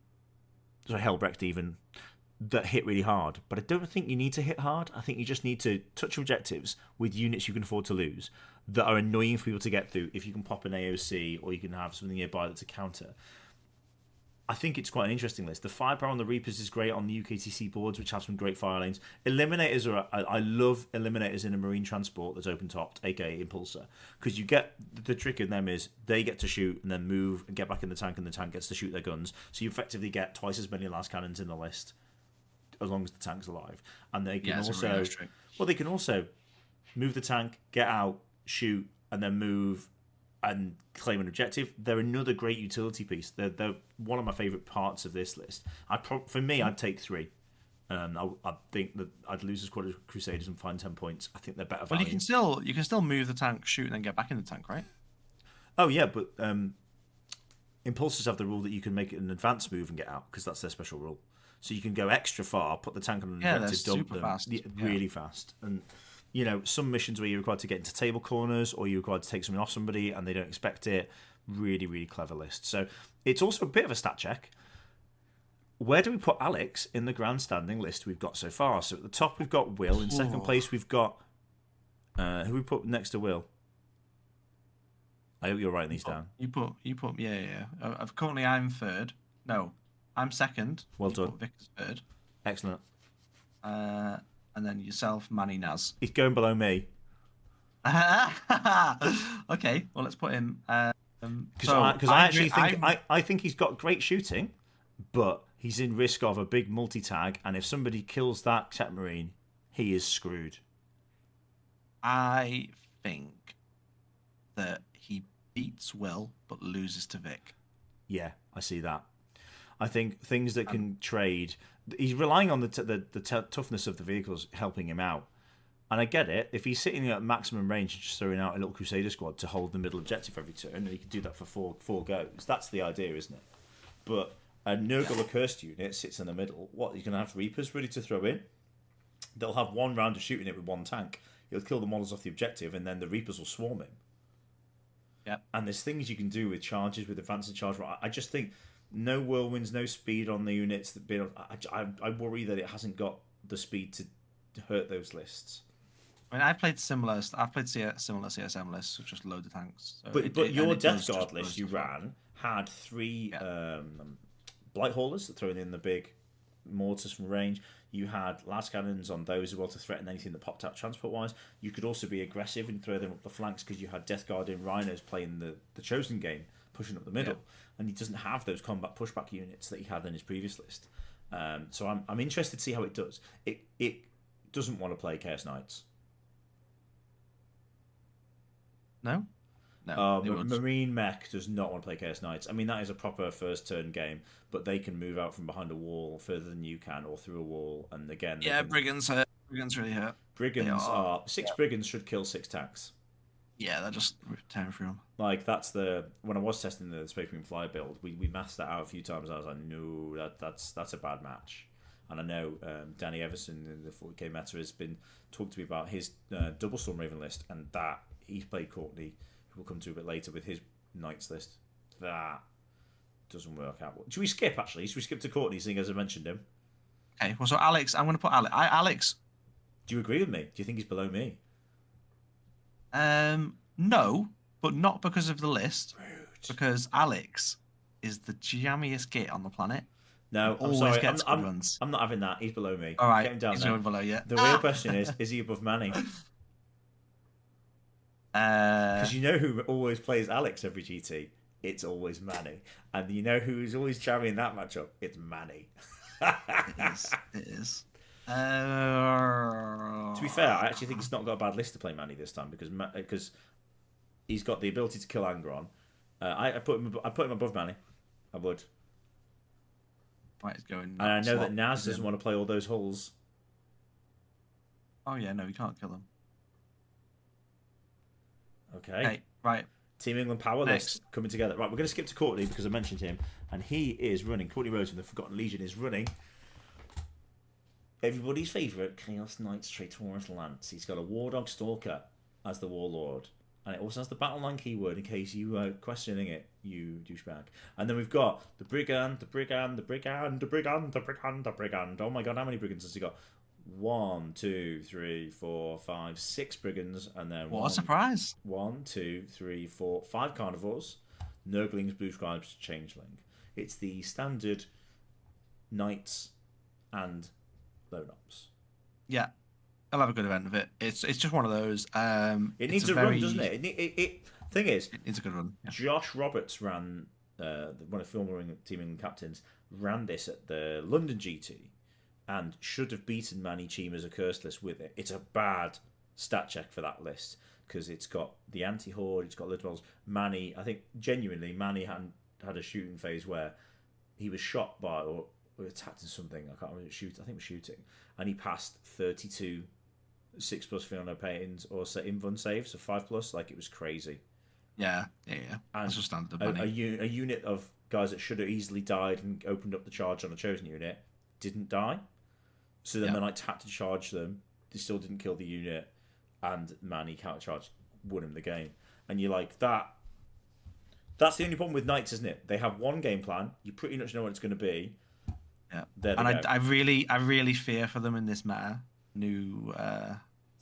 Hellbrecht even. That hit really hard, but I don't think you need to hit hard. I think you just need to touch objectives with units you can afford to lose that are annoying for people to get through. If you can pop an AOC or you can have something nearby that's a counter, I think it's quite an interesting list. The firepower on the Reapers is great on the UKTC boards, which have some great fire lanes. Eliminators are. I love Eliminators in a marine transport that's open topped, aka Impulsor, because you get the trick in them is they get to shoot and then move and get back in the tank, and the tank gets to shoot their guns. So you effectively get twice as many last cannons in the list, as long as the tank's alive. And they can they can also move the tank, get out, shoot, and then move and claim an objective. They're another great utility piece. They're one of my favourite parts of this list. For me, I'd take 3. I think that I'd lose the Squad of Crusaders and find 10 points. I think they're better value. Well, you can still move the tank, shoot, and then get back in the tank, right? Oh yeah, but Impulsors have the rule that you can make it an advanced move and get out, because that's their special rule. So you can go extra far, put the tank on an objective, dump them fast. Really fast. And some missions where you're required to get into table corners or you're required to take something off somebody and they don't expect it. Really, really clever list. So it's also a bit of a stat check. Where do we put Alex in the grandstanding list we've got so far? So at the top we've got Will. In second place we've got who we put next to Will? I hope you're writing these down. You put yeah. Currently I'm third. No, I'm second. Well done. Vic is third. Excellent. And then yourself, Manny Naz. He's going below me. Okay, well let's put him. Because I think he's got great shooting, but he's in risk of a big multi-tag, and if somebody kills that Tet Marine, he is screwed. I think that he beats Will but loses to Vic. Yeah, I see that. I think things that can trade. He's relying on the toughness of the vehicles helping him out. And I get it. If he's sitting at maximum range and just throwing out a little Crusader squad to hold the middle objective every turn, and he can do that for four goes, that's the idea, isn't it? But a Nurgle Accursed unit sits in the middle. What, he's going to have Reapers ready to throw in? They'll have 1 round of shooting it with 1 tank. He'll kill the models off the objective, and then the Reapers will swarm him. Yep. And there's things you can do with charges, with advanced charge. I just think no whirlwinds, no speed on the units. I worry that it hasn't got the speed to hurt those lists. I mean, I've played similar CSM lists with just load of tanks. So but your Death Guard list you ran had 3 Blight Haulers throwing in the big mortars from range. You had last cannons on those as well to threaten anything that popped out transport-wise. You could also be aggressive and throw them up the flanks because you had Death Guard in Rhinos playing the Chosen game, pushing up the middle. And he doesn't have those combat pushback units that he had in his previous list. So I'm interested to see how it does. It doesn't want to play Chaos Knights. No? Marine Mech does not want to play Chaos Knights. I mean, that is a proper first turn game, but they can move out from behind a wall further than you can, or through a wall, and again... Brigands hurt. Brigands really hurt. Brigands are... 6 Brigands should kill 6 tanks. Yeah, they're just tearing through them. Like, that's the... When I was testing the Space Marine Fly build, we maths that out a few times, and I was like, no, that's a bad match. And I know Danny Everson in the 40k meta has been talked to me about his double Storm Raven list, and that he's played Courtney, who we'll come to a bit later with his Knights list. That doesn't work out. Should we skip, actually? Should we skip to Courtney, seeing as I mentioned him? Okay, well, so Alex, I'm going to put Alex. Alex. Do you agree with me? Do you think he's below me? No, but not because of the list. Rude. Because Alex is the jammiest git on the planet. No, I'm sorry. I'm not having that. He's below me. All right, get him down he's there. going below you. The real question is he above Manny? Because you know who always plays Alex every GT? It's always Manny. And you know who's always jamming that matchup? It's Manny. It is. To be fair, I actually think he's not got a bad list to play Manny this time because he's got the ability to kill Angron. I put him above Manny. I would. Right, it's going. And I know that Naz doesn't want to play all those hulls. Oh yeah, no, you can't kill them. Okay. Right. Team England power list coming together. Right, we're going to skip to Courtney because I mentioned him, and he is running. Courtney Rose from the Forgotten Legion is running everybody's favourite Chaos Knights Traitorous Lance. He's got a War Dog Stalker as the Warlord, and it also has the battle line keyword in case you are questioning it, you douchebag. And then we've got the Brigand. Oh my god, how many Brigands has he got? 1, 2, 3, 4, 5, 6 Brigands, and then what a surprise! 1, 2, 3, 4, 5 Carnivores, Nurglings, Blue Scribes, Changeling. It's the standard knights and lone ops. Yeah, I'll have a good event with it. It's just one of those. It needs a run, doesn't it? Thing is, it's a good run. Yeah. Josh Roberts ran one of the former Team England captains ran this at the London GT and should have beaten Manny Chima as a curse list with it. It's a bad stat check for that list because it's got the anti-horde, it's got loads of models. Manny, I think genuinely, Manny had a shooting phase where he was shot by or attacked in something. I can't remember. I think it was shooting, and he passed 32 6+ Fiona paintings or invuln saves, so 5+. Like, it was crazy. Yeah. And that's just standard. A unit of guys that should have easily died and opened up the charge on a chosen unit didn't die. So then the Knights had to charge them. They still didn't kill the unit, and Manny countercharge won him the game. And you're like, that. That's the only problem with Knights, isn't it? They have one game plan. You pretty much know what it's going to be. Yeah, and I really fear for them in this meta.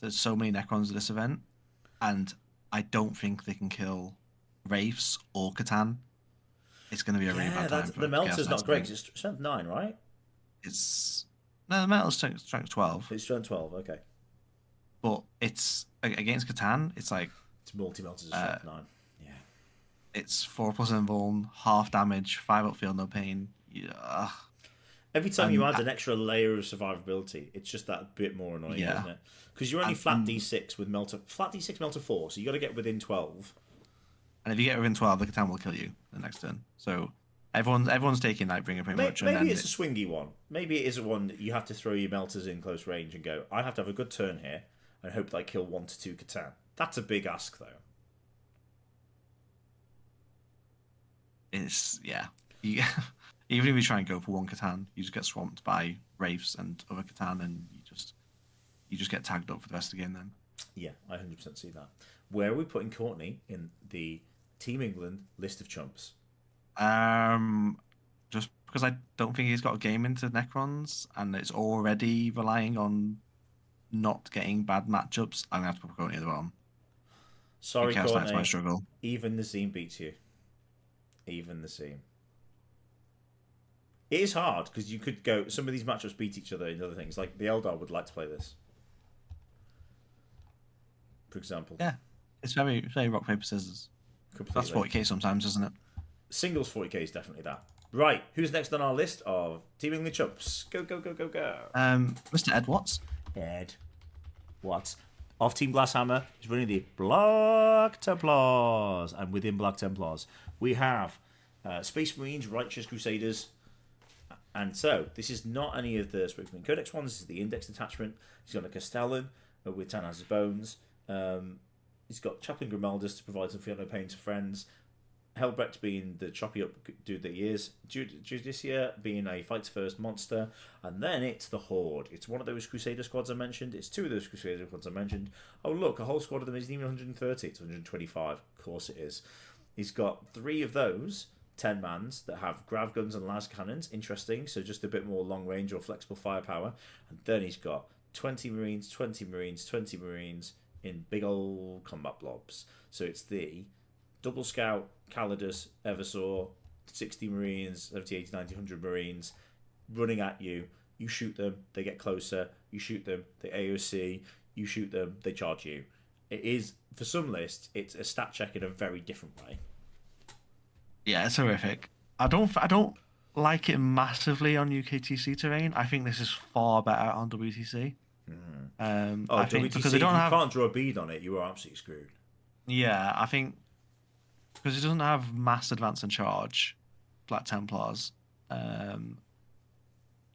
There's so many Necrons at this event, and I don't think they can kill Wraiths or Catan. It's going to be a really bad time for the Melter's not great. It's strength 9, right? No, the Melter's strength 12. It's strength 12, okay. But it's against Catan. It's like it's multi-melters strength 9. Yeah. It's 4+ invuln, half damage, 5 upfield, no pain. Yeah. Every time you add an extra layer of survivability, it's just that bit more annoying, isn't it? Because you're only flat D6 with flat D6 Melter 4, so you got to get within 12. And if you get within 12, the Catan will kill you the next turn. So everyone's taking Lightbringer pretty much. Maybe it's a swingy one. Maybe it is a one that you have to throw your melters in close range and go, I have to have a good turn here and hope that I kill 1 to 2 Catan. That's a big ask, though. Even if you try and go for 1 Catan, you just get swamped by Wraiths and other Catan, and you just get tagged up for the rest of the game then. Yeah, I 100% see that. Where are we putting Courtney in the Team England list of chumps? Just because I don't think he's got a game into Necrons, and it's already relying on not getting bad matchups, I'm going to have to put Courtney at the bottom. Sorry, Courtney. That's my struggle. Even the Zine beats you. Even the Zine. It is hard because you could go. Some of these matchups beat each other in other things. Like the Eldar would like to play this, for example. Yeah, it's very rock paper scissors. Completely. That's 40k sometimes, isn't it? Singles 40k is definitely that. Right, who's next on our list of Team England chumps? Go. Mr. Ed Watts. Ed Watts of Team Glasshammer is running the Black Templars, and within Black Templars we have Space Marines, Righteous Crusaders. And so, this is not any of the Space Marine Codex ones. This is the Index attachment. He's got a Castellan with Tanaz's Bones. He's got Chaplain Grimaldus to provide some Fiona pain to friends. Helbrecht being the choppy up dude that he is. Judicia being a fights first monster. And then it's the Horde. It's one of those Crusader squads I mentioned. It's 2 of those Crusader squads I mentioned. Oh, look, a whole squad of them isn't even 130. It's 125. Of course it is. He's got 3 of those 10-mans that have grav guns and las cannons. Interesting. So just a bit more long range or flexible firepower. And then he's got 20 Marines, 20 Marines, 20 Marines in big old combat blobs. So it's the Double Scout, Calidus, Eversaw, 60 Marines, 70, 80, 90, 100 Marines running at you. You shoot them, they get closer. You shoot them, they AOC. You shoot them, they charge you. It is, for some lists, it's a stat check in a very different way. Yeah, it's horrific. I don't like it massively on UKTC terrain. I think this is far better on WTC. I think WTC, because they don't if you can't draw a bead on it, you are absolutely screwed. Yeah, I think because it doesn't have mass advance and charge, Black Templars,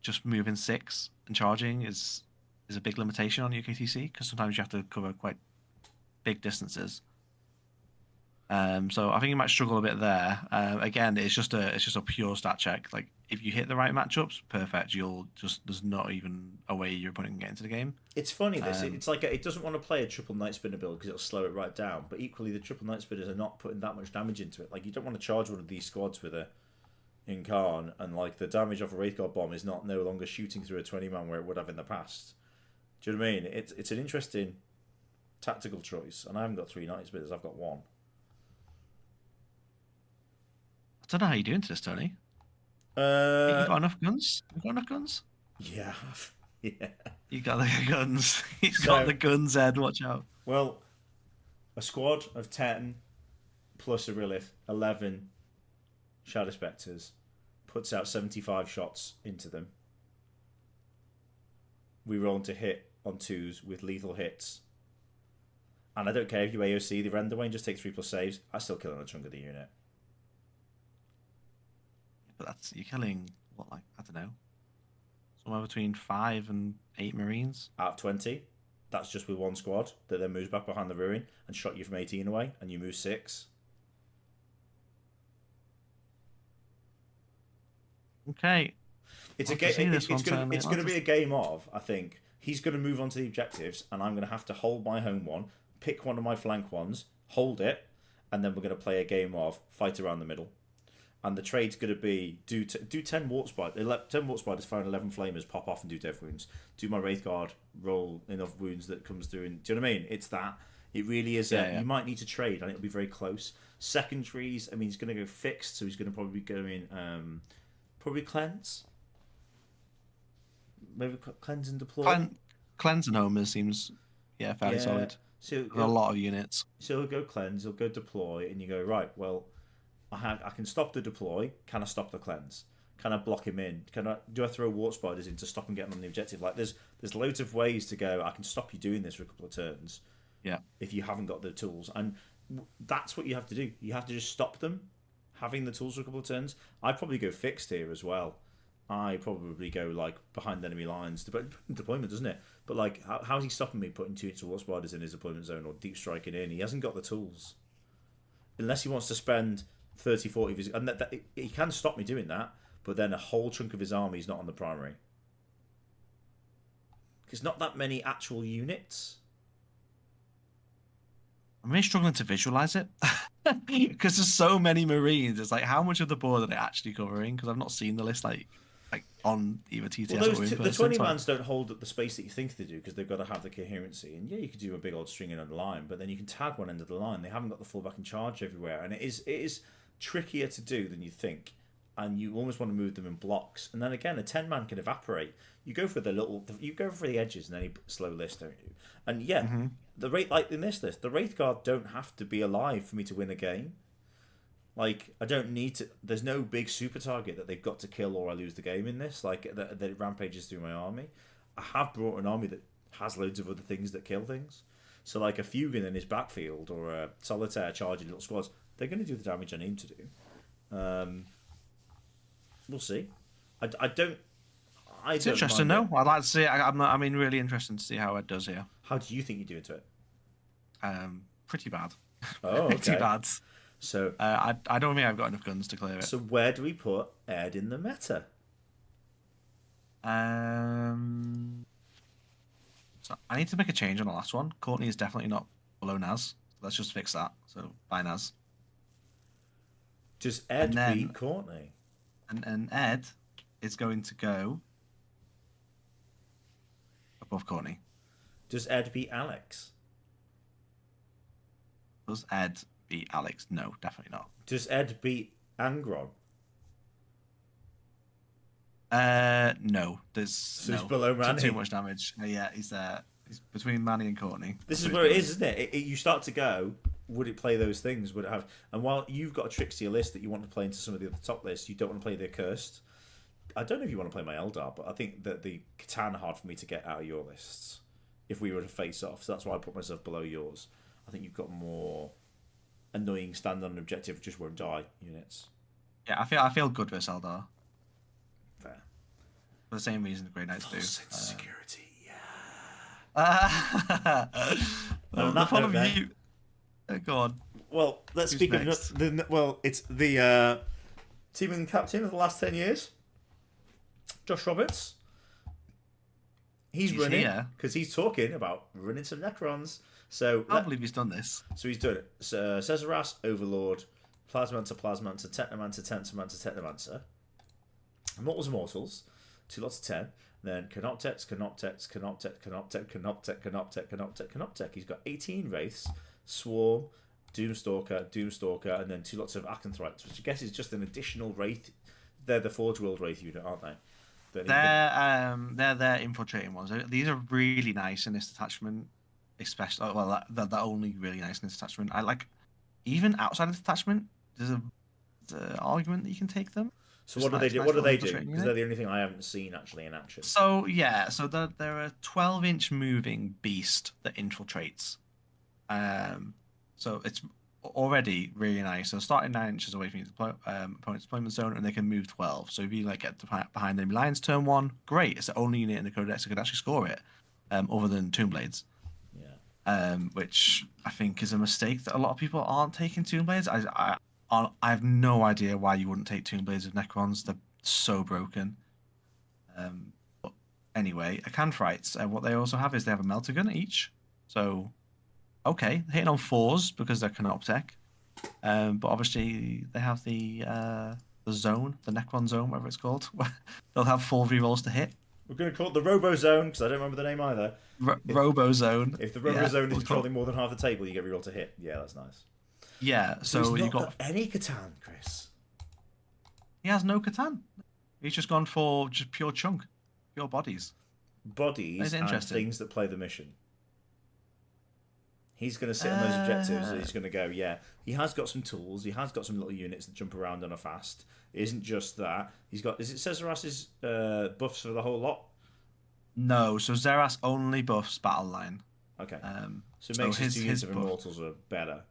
just moving 6 and charging is a big limitation on UKTC because sometimes you have to cover quite big distances. So I think you might struggle a bit there. Again, it's just a pure stat check. Like if you hit the right matchups, perfect. There's not even a way your opponent can get into the game. It's funny this. It's like it doesn't want to play a triple Night Spinner build because it'll slow it right down. But equally, the triple Night Spinners are not putting that much damage into it. Like you don't want to charge one of these squads with a Incarn, and like the damage off a Wraithguard bomb is no longer shooting through a 20-man where it would have in the past. Do you know what I mean? It's an interesting tactical choice, and I haven't got 3 Night Spinners. I've got 1. I don't know how you're doing to this, Tony. You Uh, got enough guns? You got enough guns? yeah, yeah. You got the guns. He's got So, the guns, Ed. Watch out. well, a squad of 10 plus a Rilith, 11 Shadow Spectres, puts out 75 shots into them. We roll to hit on 2s with lethal hits. And I don't care if you AOC the render way and just take 3+ saves, I still kill on a chunk of the unit. But you're killing what, like, I don't know, somewhere between 5 and 8 Marines. Out of 20, that's just with one squad that then moves back behind the ruin and shot you from 18 away, and you move 6. Okay. It's a game. it's going to be a game of, I think, he's going to move on to the objectives, and I'm going to have to hold my home one, pick one of my flank ones, hold it, and then we're going to play a game of fight around the middle. And the trade's going to be do 10 warp spiders, 10 warp spiders, fire 11 flamers, pop off and do death wounds. Do my wraith guard, roll enough wounds that comes through. And do you know what I mean? It's that. It really is. Yeah. You might need to trade, and it'll be very close. Secondaries. I mean, he's going to go fixed, so he's going to probably go in. Probably cleanse. Maybe cleanse and deploy. Cleanse and Homer seems fairly solid. So a lot of units. So he'll go cleanse, he'll go deploy, and you go, right, well, I can stop the deploy. Can I stop the cleanse? Can I block him in? Do I throw warp spiders in to stop him getting on the objective? Like there's loads of ways to go. I can stop you doing this for a couple of turns. Yeah. If you haven't got the tools, and that's what you have to do. You have to just stop them having the tools for a couple of turns. I'd probably go fixed here as well. I probably go like behind enemy lines. Deployment, doesn't it? But like, how is he stopping me putting 2 warp spiders in his deployment zone or deep striking in? He hasn't got the tools. Unless he wants to spend 30, 40 of his... And he can stop me doing that, but then a whole chunk of his army is not on the primary. There's not that many actual units. I'm really struggling to visualize it. Because there's so many Marines. It's like, how much of the board are they actually covering? Because I've not seen the list like on either TTS or in person. The 20 mans don't hold up the space that you think they do because they've got to have the coherency. And yeah, you could do a big old string in on the line, but then you can tag one end of the line. They haven't got the fullback and charge everywhere, and it is trickier to do than you think. And you almost want to move them in blocks. And then again, a 10-man can evaporate. You go for the edges in any slow list, don't you? And yeah, the Wraith, like in this list, the Wraith Guard don't have to be alive for me to win a game. Like, I don't need to... There's no big super target that they've got to kill or I lose the game in this. Like, that it rampages through my army. I have brought an army that has loads of other things that kill things. So, like, a Fugan in his backfield or a Solitaire charging little squads, they're going to do the damage I need to do. We'll see. It's interesting, though. I'd like to see it. I mean, really interesting to see how it does here. How do you think you do into it? Pretty bad. Oh, okay. Pretty bad. So I don't think I've got enough guns to clear it. So where do we put Ed in the meta? So I need to make a change on the last one. Courtney is definitely not below Naz. Let's just fix that. So bye, Naz. Does Ed beat Courtney? And Ed is going to go above Courtney. Does Ed beat Alex? Does Ed beat Alex? No, definitely not. Does Ed beat Angron? No. He's below Manny. Too much damage. Yeah, he's between Manny and Courtney. This is where it is, isn't it? You start to go, would it play those things? Would it have... And while you've got a tricksy list that you want to play into some of the other top lists, you don't want to play the Accursed. I don't know if you want to play my Eldar, but I think that the Catan are hard for me to get out of your lists if we were to face off. So that's why I put myself below yours. I think you've got more annoying stand on an objective just won't die units. Yeah, I feel good with Eldar. Fair. For the same reason the Grey Knights do. Security, yeah. The fun of you. Go on. Well, let's Who's speak next? of it's the teaming captain of the last 10 years, Josh Roberts. He's running because he's talking about running some Necrons. So I can't believe he's done this. So he's done it. So Cesaras, Overlord, Plasmancer, Technomancer, Technomancer. Immortals, 2 lots of 10. Then Canoptex. He's got 18 Wraiths, Swarm, Doomstalker, and then 2 lots of Acanthrites, which I guess is just an additional Wraith They're the Forge World Wraith unit, aren't they? They're their infiltrating ones. These are really nice in this detachment, especially. Well, they're only really nice in this detachment. I like even outside of the detachment. There's the argument that you can take them. So what do they do? What do they do? Because they're the only thing I haven't seen actually in action. So yeah, so they're a 12-inch moving beast that infiltrates. So it's already really nice. So starting 9 inches away from your opponent's deployment zone, and they can move 12. So if you like get behind enemy lines turn 1, great. It's the only unit in the codex that could actually score it, other than Tomb Blades. Yeah. Which I think is a mistake that a lot of people aren't taking Tomb Blades. I have no idea why you wouldn't take Tomb Blades of Necrons. They're so broken. But anyway, Acanthrites, what they also have is they have a melter gun each. So okay, hitting on 4s because they're Canoptech. But obviously they have the zone, the Necron zone, whatever it's called. They'll have 4 rerolls to hit. We're going to call it the Robo Zone because I don't remember the name either. Robo Zone. If the Robo Zone is controlling more than half the table, you get reroll to hit. Yeah, that's nice. Yeah, so you got any Catan, Chris. He has no Catan. He's just gone for just pure chunk, pure bodies. Bodies and things that play the mission. He's going to sit on those objectives and he's going to go, yeah, he has got some tools. He has got some little units that jump around and are fast. It isn't just that. He's got, is it Cesaras's buffs for the whole lot? No, so Zeras only buffs battle line. Okay. So it makes his units of Immortals are better.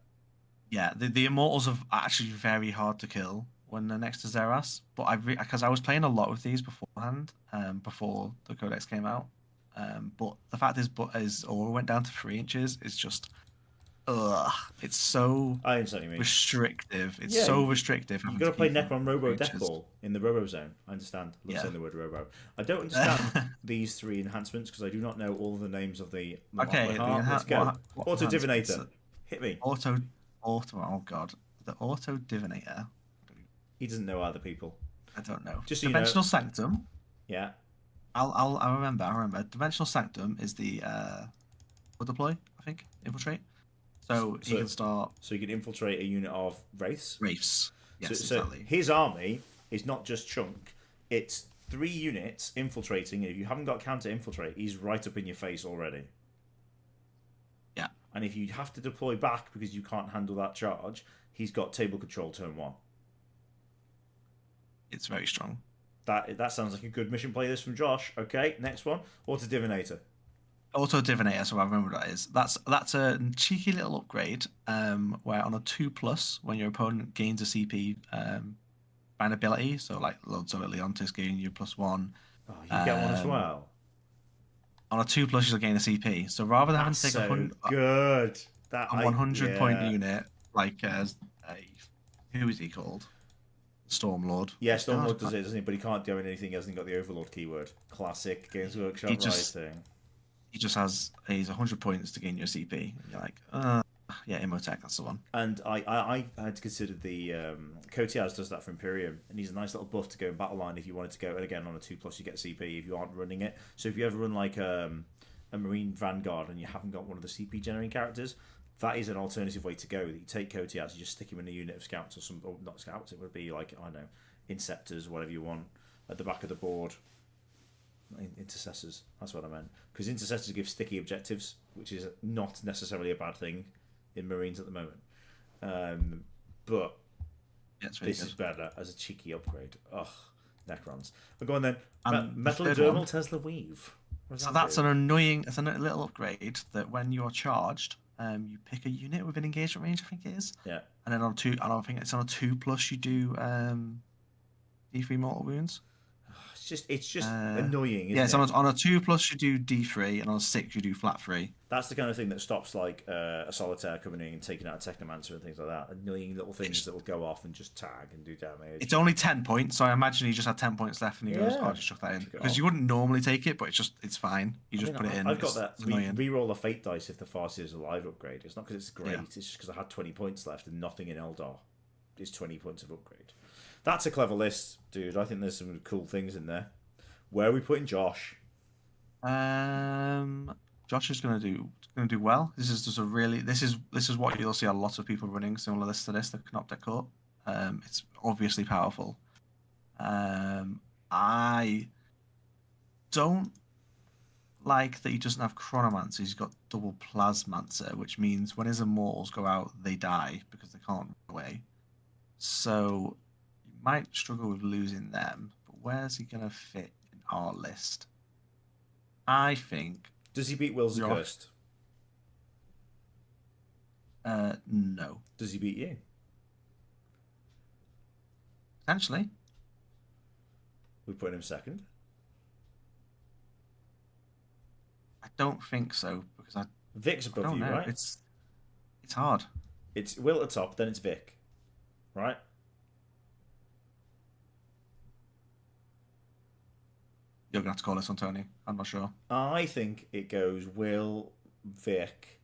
Yeah, the Immortals are actually very hard to kill when they're next to Zeras. But because I was playing a lot with these beforehand, before the Codex came out. But the fact is Aura went down to 3 inches is just, it's so restrictive. It's so restrictive. You've got to play Necron Robo Deathball in the Robo Zone. I understand. I love saying the word Robo. I don't understand these 3 enhancements because I do not know all the names of the. Okay, let's go. Auto Divinator. Hit me. Auto. Oh god, the Auto Divinator. He doesn't know other people. I don't know. Just Dimensional Sanctum. Yeah. I remember. Dimensional Sanctum is the deploy, I think, infiltrate. So he can start. So he can infiltrate a unit of wraiths. Yes, exactly. So his army is not just chunk; it's 3 units infiltrating. If you haven't got counter infiltrate, he's right up in your face already. Yeah. And if you have to deploy back because you can't handle that charge, he's got table control turn 1. It's very strong. That sounds like a good mission play list from Josh. Okay, next one. Auto Divinator. Auto Divinator, so I remember what that is. That's a cheeky little upgrade, where on a 2+, when your opponent gains a CP by an ability, so like Leontis gaining you +1. Oh, you get one as well. On a 2+, you'll gain a CP. So rather than having to take a 100 point unit, like who is he called? Stormlord. Yeah, Stormlord does it, doesn't he? But he can't do anything. He hasn't got the Overlord keyword. Classic Games Workshop writing. He just he's 100 points to gain your CP. And you're like, yeah, Imotech, that's the one. And I had considered the Kotiaz does that for Imperium, and he's a nice little buff to go in battle line if you wanted to go. And again, on a 2+, you get CP if you aren't running it. So if you ever run like a Marine Vanguard and you haven't got one of the CP generating characters, that is an alternative way to go. You take Kotiaz, you just stick him in a unit of scouts or not scouts. It would be like, I don't know, Inceptors, whatever you want, at the back of the board. Intercessors, that's what I meant. Because Intercessors give sticky objectives, which is not necessarily a bad thing in Marines at the moment. But this is better as a cheeky upgrade. Ugh, Necrons. But go on then. Metal-dermal Tesla Weave. So that's an annoying, it's a little upgrade that when you're charged, you pick a unit within engagement range, I think it is. Yeah. And then on 2, I don't think it's on a 2+, you do D3 mortal wounds. It's just annoying. Isn't yeah, so on a 2+, you do D3, and on a 6, you do flat 3. That's the kind of thing that stops like a solitaire coming in and taking out a Technomancer and things like that. Annoying little things that will go off and just tag and do damage. It's only 10 points, so I imagine he just had 10 points left, and he goes, "Oh, I'll just chuck that in," because you wouldn't normally take it, but it's fine. You just put it in. I've got that reroll a fate dice if the Farseer is a live upgrade. It's not because it's great. It's just because I had 20 points left and nothing in Eldar is 20 points of upgrade. That's a clever list, dude. I think there's some cool things in there. Where are we putting Josh? Josh is going to do well. This is just a really this is what you'll see a lot of people running similar lists to this, the Canoptech Court. It's obviously powerful. I don't like that he doesn't have Chronomancer. He's got double Plasmancer, which means when his immortals go out, they die because they can't run away. So you might struggle with losing them. But where's he going to fit in our list? I think. Does he beat Will's Accursed? No. Does he beat you? Potentially. We put him second. I don't think so because Vic's above don't you, know. right? It's hard. It's Will at the top, then it's Vic, right? You're gonna have to call this one, Tony. I'm not sure. I think it goes Will, Vic.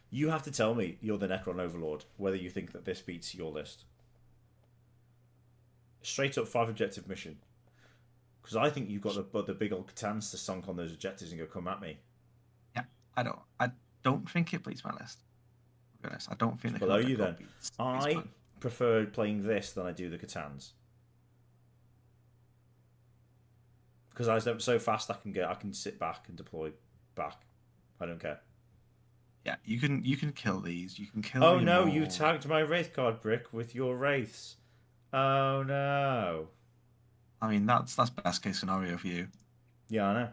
You have to tell me, you're the Necron Overlord, whether you think that this beats your list. Straight up 5 objective mission. Because I think you've got the big old Catans to sunk on those objectives and go, come at me. Yeah, I don't think it beats my list. To be honest, I don't think Below you then. I prefer playing this than I do the Catans. Because I'm so fast I can sit back and deploy back. I don't care. Yeah, you can kill these. You can kill. Oh no, you tagged my Wraith Guard brick with your Wraiths. Oh no. I mean that's best case scenario for you. Yeah, I know.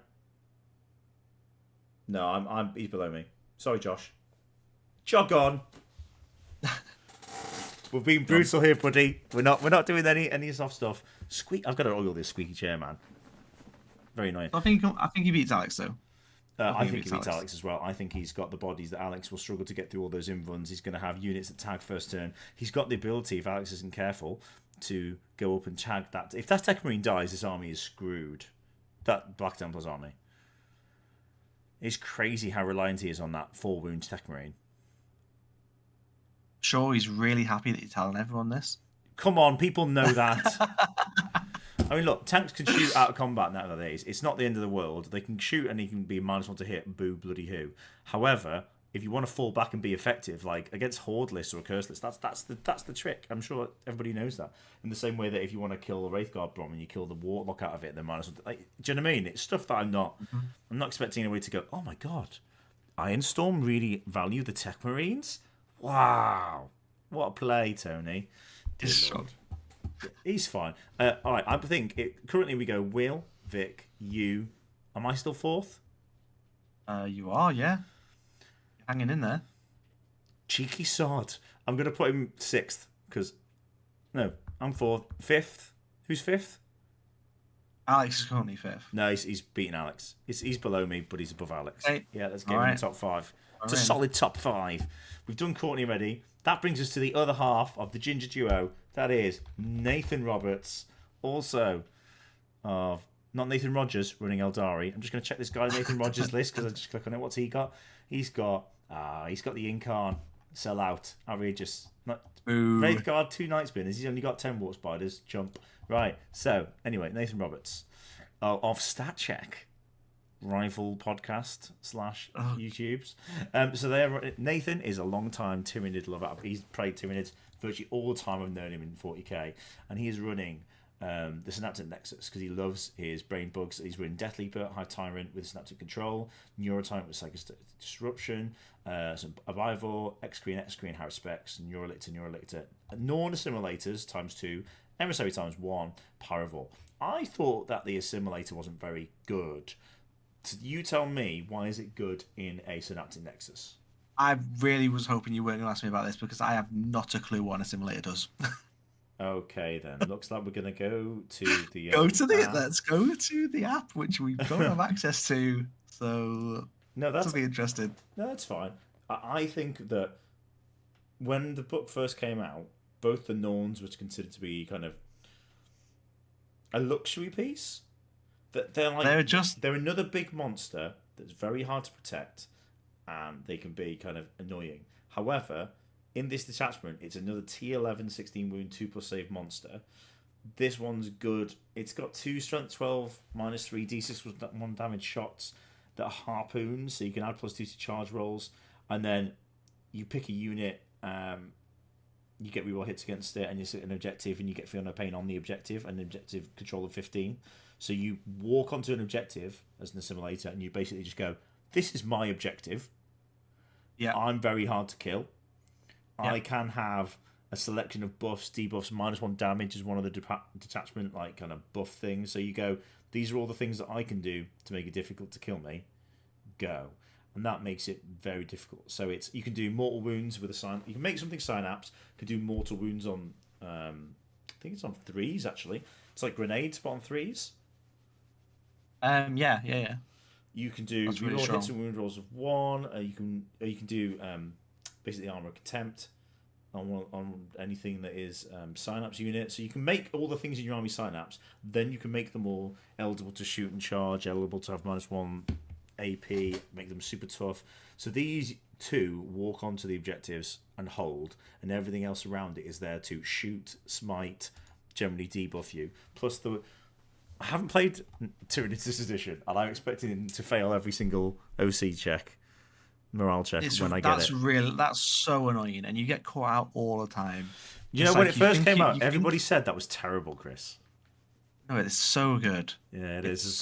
No, he's below me. Sorry, Josh. Jog on. We're being brutal here, buddy. We're not doing any soft stuff. I've got to oil this squeaky chair, man. Very annoying. I think he beats Alex though. I think he beats Alex as well. I think he's got the bodies that Alex will struggle to get through all those inruns. He's going to have units that tag first turn. He's got the ability, if Alex isn't careful, to go up and tag that. If that Tech Marine dies, this army is screwed. That Black Templar's army. It's crazy how reliant he is on that 4-wound Tech Marine. Sure, he's really happy that you're telling everyone this. Come on, people know that. I mean, look, tanks can shoot out of combat nowadays. It's not the end of the world. They can shoot and he can be -1 to hit. Boo, bloody who. However, if you want to fall back and be effective, like against Horde lists or Curse lists, that's the trick. I'm sure everybody knows that. In the same way that if you want to kill a Wraithguard bomb and you kill the Warlock out of it, then -1. Like, do you know what I mean? It's stuff that I'm not expecting anybody to go, oh my god, Ironstorm really value the Tech Marines? Wow, what a play, Tony. He's fine. All right, I think currently we go Will, Vic, you. Am I still fourth? You are, yeah. You're hanging in there. Cheeky sod. I'm going to put him sixth because no, I'm fourth. Fifth. Who's fifth? Alex is currently fifth. No, he's beaten Alex. He's below me, but he's above Alex. Okay. Yeah, let's get him in the top 5. It's a solid top 5. We've done Courtney already. That brings us to the other half of the Ginger Duo. That is Nathan Roberts, also of not Nathan Rogers running Eldari. I'm just going to check this guy Nathan Rogers list because I just click on it. What's he got? He's got the Incarn sell out. Outrageous. Wraithguard, 2 Night Spinners. He's only got 10 Warp Spiders. Jump. Right. So anyway, Nathan Roberts of Stat Check. Rival podcast / YouTubes. So Nathan is a long time Tyranid lover. He's played Tyranids virtually all the time I've known him in 40k, and he is running the Synaptic Nexus because he loves his brain bugs. He's running Death Leaper, High Tyrant with Synaptic Control, Neurotyrant with Psychic Disruption, some Abivor, X-Screen, Harris Specs, Neurolictor, Norn Assimilators ×2, Emissary ×1, Pyrovore. I thought that the Assimilator wasn't very good. You tell me, why is it good in a Synaptic Nexus? I really was hoping you weren't going to ask me about this because I have not a clue what an assimilator does. Okay, then. Looks like we're going to go to the Let's go to the app, which we don't have access to. So that's be interested. No, that's fine. I think that when the book first came out, both the Norns was considered to be kind of a luxury piece. That they're another big monster that's very hard to protect, and they can be kind of annoying. However, in this detachment, it's another T11 16 wound 2+ save monster. This one's good. It's got 2 strength 12 -3 d6 with 1 damage shots that are harpoons, so you can add +2 to charge rolls, and then you pick a unit you get reroll hits against it, and you set an objective, and you get feel no pain on the objective, and objective control of 15. So you walk onto an objective as an assimilator, and you basically just go, "This is my objective. Yeah. I'm very hard to kill. Yeah. I can have a selection of buffs, debuffs, -1 damage is one of the detachment like kind of buff things. So you go, these are all the things that I can do to make it difficult to kill me. Go." And that makes it very difficult. So you can do mortal wounds with a sign. You can make something synapse. You can do mortal wounds on, I think it's on 3s actually. It's like grenades, but on 3s. Yeah. You can do reroll hits and wound rolls of 1. You can do basically armor of contempt on anything that is synapse unit. So you can make all the things in your army synapse. Then you can make them all eligible to shoot and charge, eligible to have -1 AP, make them super tough. So these two walk onto the objectives and hold, and everything else around it is there to shoot, smite, generally debuff you. Plus I haven't played Tyranids edition, and I'm expecting to fail every single OC check, morale check when I get it. That's so annoying, and you get caught out all the time. You know, when it first came out, everybody said that was terrible, Chris. No, it's so good. Yeah, it is.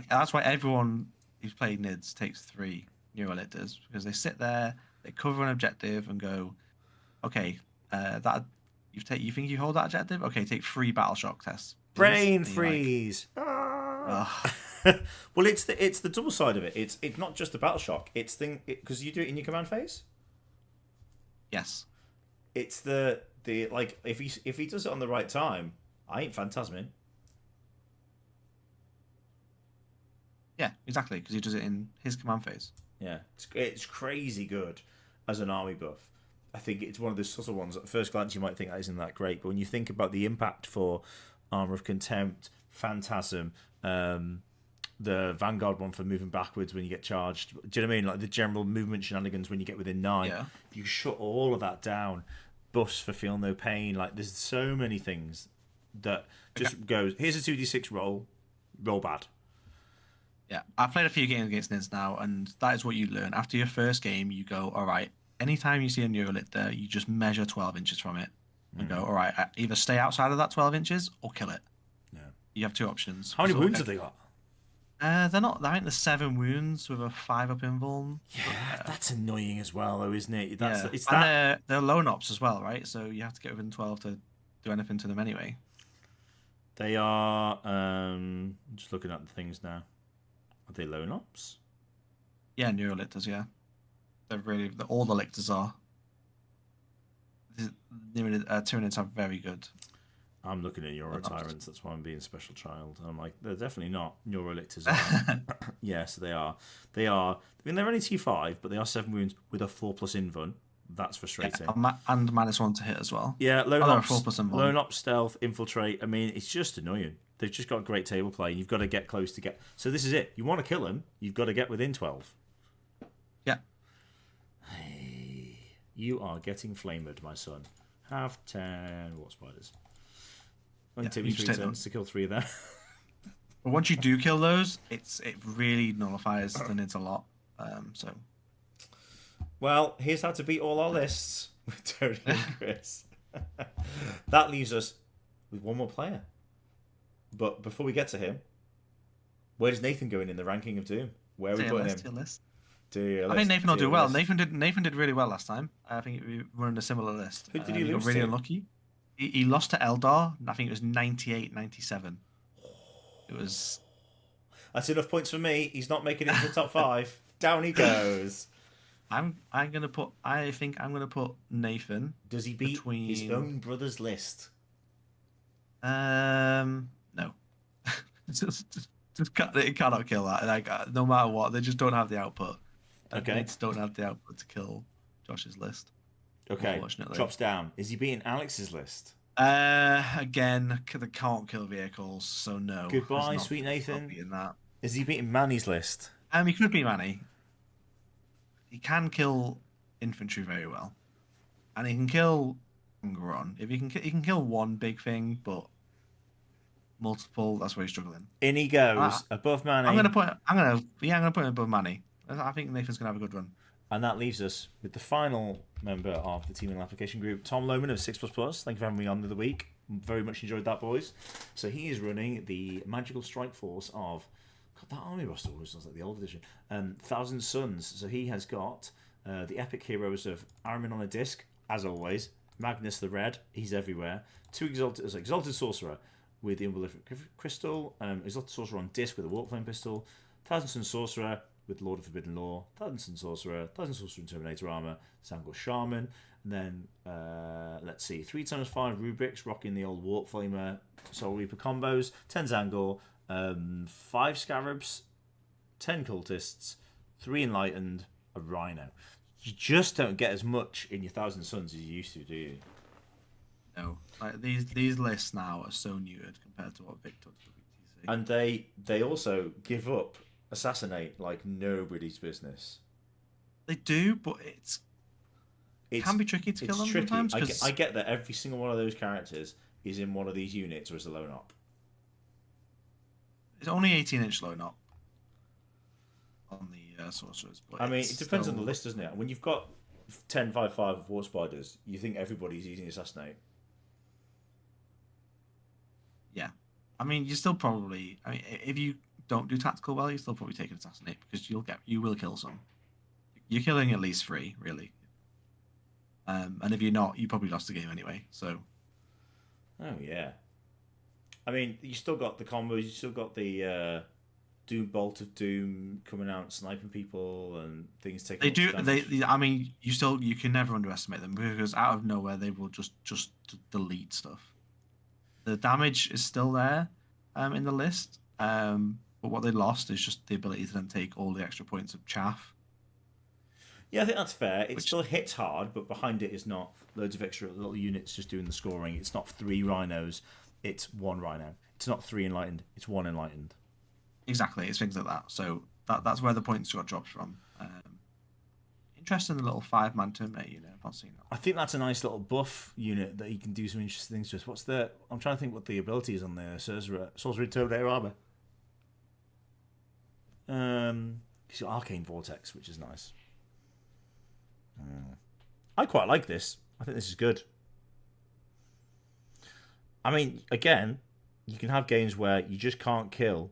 That's why everyone who's played NIDS takes 3 neurolictors, because they sit there, they cover an objective, and go, okay, that you think you hold that objective? Okay, take 3 battle shock tests. Brain freeze. Well, it's the double side of it. It's not just the battle shock. It's because you do it in your command phase. Yes. It's the like if he does it on the right time, I ain't phantasming. Yeah, exactly, because he does it in his command phase. Yeah, it's crazy good as an army buff. I think it's one of the subtle ones. At first glance, you might think that isn't that great, but when you think about the impact for Armor of Contempt, Phantasm, the Vanguard one for moving backwards when you get charged, do you know what I mean? Like the general movement shenanigans when you get within 9. Yeah. If you shut all of that down, buffs for feel no pain. Like there's so many things that just goes. Here's a 2d6 roll bad. Yeah, I've played a few games against NIDS now, and that is what you learn. After your first game, you go, all right, anytime you see a neurolictor, you just measure 12 inches from it and go, all right, either stay outside of that 12 inches or kill it. Yeah. You have 2 options. How many wounds have they got? They're not. I think there's 7 wounds with a 5 up invuln. Yeah, that's annoying as well, though, isn't it? They're lone ops as well, right? So you have to get within 12 to do anything to them anyway. They are. I'm just looking at the things now. Are they lone ops? Yeah, neurolictors. Yeah, all the lictors are. Tyranids are very good. I'm looking at Neurotyrants, that's why I'm being special child. I'm like, they're definitely not. Neurolictors are. Yes, they are. They are. I mean, they're only T5, but they are 7 wounds with a 4+ invuln. That's frustrating. Yeah, and -1 to hit as well. Yeah, lone ops, stealth, infiltrate. I mean, it's just annoying. They've just got great table play, and you've got to get close to get. So this is it. You want to kill them, you've got to get within 12. Yeah. Hey, you are getting flamed, my son. Have 10 war spiders. Only take me 3 turns to kill 3 of them. But once you do kill those, it really nullifies the NIDS a lot. So. Well, here's how to beat all our lists with Tony and Chris. That leaves us with one more player. But before we get to him, where does Nathan go in the ranking of Doom? Where are we putting him? I think Nathan will do well. Nathan did really well last time. I think we run a similar list. Who did he lose got really to? Unlucky. He lost to Eldar. I think it was 98-97. It was. That's enough points for me. He's not making it into the top 5. Down he goes. I think I'm gonna put Nathan. Does he beat his own brother's list? No. It cannot kill that. Like, no matter what, they just don't have the output. Okay. They just don't have the output to kill Josh's list. Okay. Drops down. Is he beating Alex's list? Again, they can't kill vehicles, so no. Goodbye, sweet Nathan. Is he beating Manny's list? He could be Manny. He can kill infantry very well, and he can kill Gron. If he can kill one big thing, but multiple, that's where he's struggling. In he goes above Manny. I'm gonna put him above Manny. I think Nathan's gonna have a good run. And that leaves us with the final member of the Team application group, Tom Lohman of 6++. Thank you for having me on the other week. Very much enjoyed that, boys. So he is running the Magical Strike Force of... God, that army roster always sounds like the old edition. Thousand Suns. So he has got the epic heroes of Aramin on a disc, as always. Magnus the Red, he's everywhere. Two Exalted Sorcerer with the Umbral Crystal. Exalted Sorcerer on disc with a Warp Flame Pistol. Thousand Sun Sorcerer with Lord of Forbidden Law. Thousand Sun Sorcerer. Thousand Sorcerer in Terminator Armor. Sangor Shaman. And then, let's see, 3x5 Rubrics, rocking the old Warp Flamer Soul Reaper combos. 10 Zangor. 5 Scarabs. 10 Cultists. 3 Enlightened. A Rhino. You just don't get as much in your Thousand Suns as you used to, do you? No, like these lists now are so neutered compared to what Vic took to UKTC. And they also give up Assassinate like nobody's business. They do, but it can be tricky to kill them tricky. sometimes. I get that every single one of those characters is in one of these units or is a lone op. It's only 18-inch lone op on the sorcerers. But I mean, it depends on the list, doesn't it? When you've got 10-5-5 War Spiders, you think everybody's using Assassinate. Yeah. I mean, you still probably... I mean, if you don't do tactical well, you still probably take an Assassinate because you will kill some. You're killing at least 3, really. And if you're not, you probably lost the game anyway, so... Oh, yeah. I mean, you still got the combos, you still got the... Doom Bolt of Doom coming out, sniping people and things taking. They do. I mean, you can never underestimate them because out of nowhere they will just delete stuff. The damage is still there, in the list. But what they lost is just the ability to then take all the extra points of chaff. Yeah, I think that's fair. It still hits hard, but behind it is not loads of extra little units just doing the scoring. It's not 3 rhinos. It's 1 rhino. It's not 3 enlightened. It's 1 enlightened. Exactly, it's things like that. So that's where the points got dropped from. Interesting little 5-man terminate unit. I've not seen that. I think that's a nice little buff unit that you can do some interesting things with. What's the? I'm trying to think what the ability is on the Sorcery Terminator Armor. It's Arcane Vortex, which is nice. I quite like this. I think this is good. I mean, again, you can have games where you just can't kill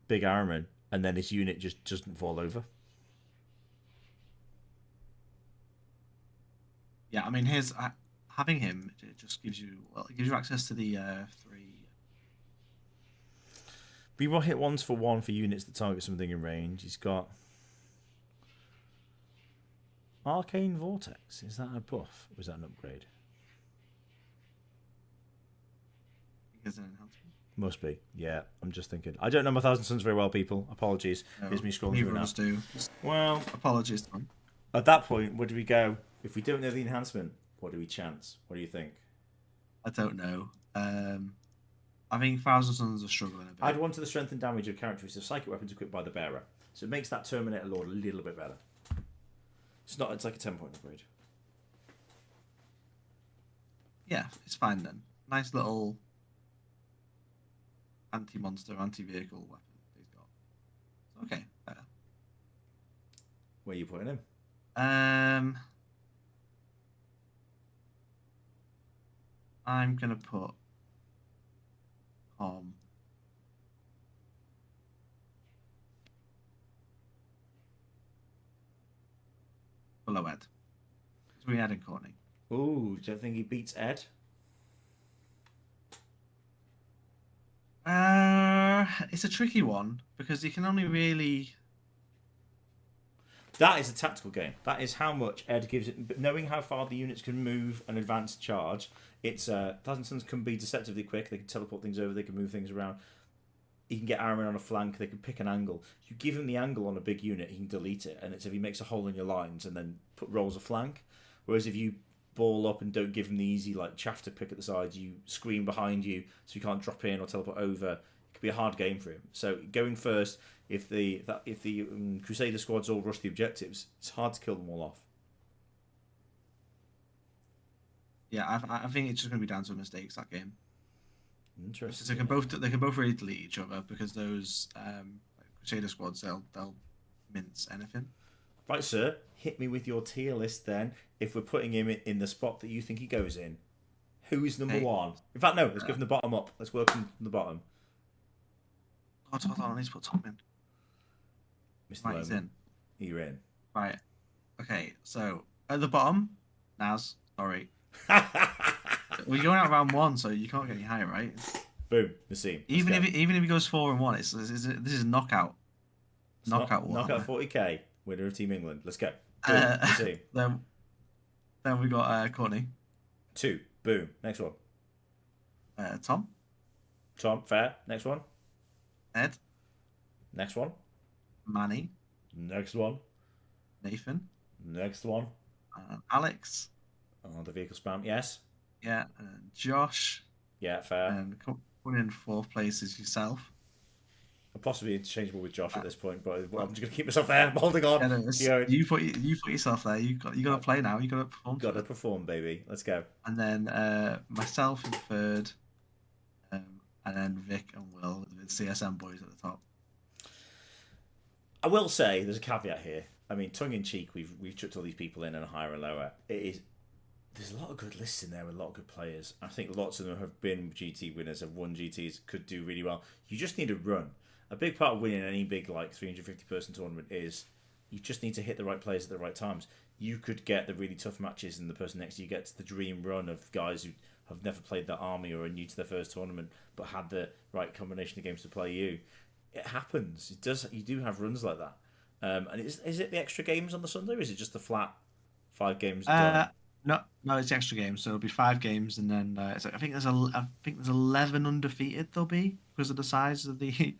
Big Aramin, and then his unit just doesn't fall over. Yeah, I mean, having him, it just gives you access to the 3. Reroll hit 1s for 1 for units that target something in range. He's got Arcane Vortex. Is that a buff or is that an upgrade? Is an enhancement? Must be. Yeah, I'm just thinking. I don't know my Thousand Suns very well, people. Apologies. No, Here's me scrolling through now. Do. Well, apologies, Tom. At that point, where do we go? If we don't know the enhancement, what do we chance? What do you think? I don't know. I think Thousand Suns are struggling a bit. I'd want to the strength and damage of characteristics of psychic weapons equipped by the bearer. So it makes that Terminator Lord a little bit better. It's like a 10-point upgrade. Yeah, it's fine then. Nice little anti-monster, anti-vehicle weapon he's got. Okay, better. Where are you putting him? I'm gonna put below Ed. Between Ed and Courtney. Ooh, do you think he beats Ed? It's a tricky one because you can only really... That is a tactical game. That is how much Ed gives it. But knowing how far the units can move and advance charge, it's Thousand Suns can be deceptively quick. They can teleport things over. They can move things around. He can get Aramin on a flank. They can pick an angle. You give him the angle on a big unit, he can delete it. And it's if he makes a hole in your lines and then rolls a flank. Whereas if you ball up and don't give him the easy like chaff to pick at the sides, you screen behind you so you can't drop in or teleport over. It could be a hard game for him. So going first, if the Crusader squads all rush the objectives, it's hard to kill them all off. Yeah, I think it's just going to be down to mistakes that game. Interesting. They can both really delete each other because those Crusader squads, they'll mince anything. Right, sir. Hit me with your tier list then. If we're putting him in the spot that you think he goes in, who is number Okay. one? In fact, no. Let's go from the bottom up. Let's work from the bottom. Hold on, I need to put Tom in. Mr. Right, he's Loman, in. you're in. Right. Okay, so at the bottom, Naz. Sorry. We're going out round 1, so you can't get any higher, right? Boom, Nassim. Even if he goes 4-1, this is a knockout. Knockout. Knockout 40k. Winner of Team England. Let's go. Boom, Nassim. Then we got Courtney. 2. Boom. Next one. Tom. Tom. Fair. Next one. Ed. Next one. Manny. Next one. Nathan. Next one. Alex. Oh, the vehicle spam. Yes. Yeah. Josh. Yeah, fair. And coming in 4th place is yourself. I'm possibly interchangeable with Josh at this point, but I'm just going to keep myself there. I'm holding on. Yeah, you put yourself there. You got to play now. You got to perform. Got to perform, baby. Let's go. And then myself in 3rd, and then Vic and Will with CSM boys at the top. I will say there's a caveat here. I mean, tongue in cheek, we've chucked all these people in and higher and lower. There's a lot of good lists in there with a lot of good players. I think lots of them have been GT winners, have won GTs, could do really well. You just need a run. A big part of winning any big 350 person tournament is you just need to hit the right players at the right times. You could get the really tough matches, and the person next to you gets the dream run of guys who have never played their army or are new to their first tournament, but had the right combination of games to play you. It happens. It does. You do have runs like that. And is it the extra games on the Sunday, or is it just the flat 5 games done? No, it's extra games. So it'll be 5 games, and then I think there's 11 undefeated. There'll be because of the size of the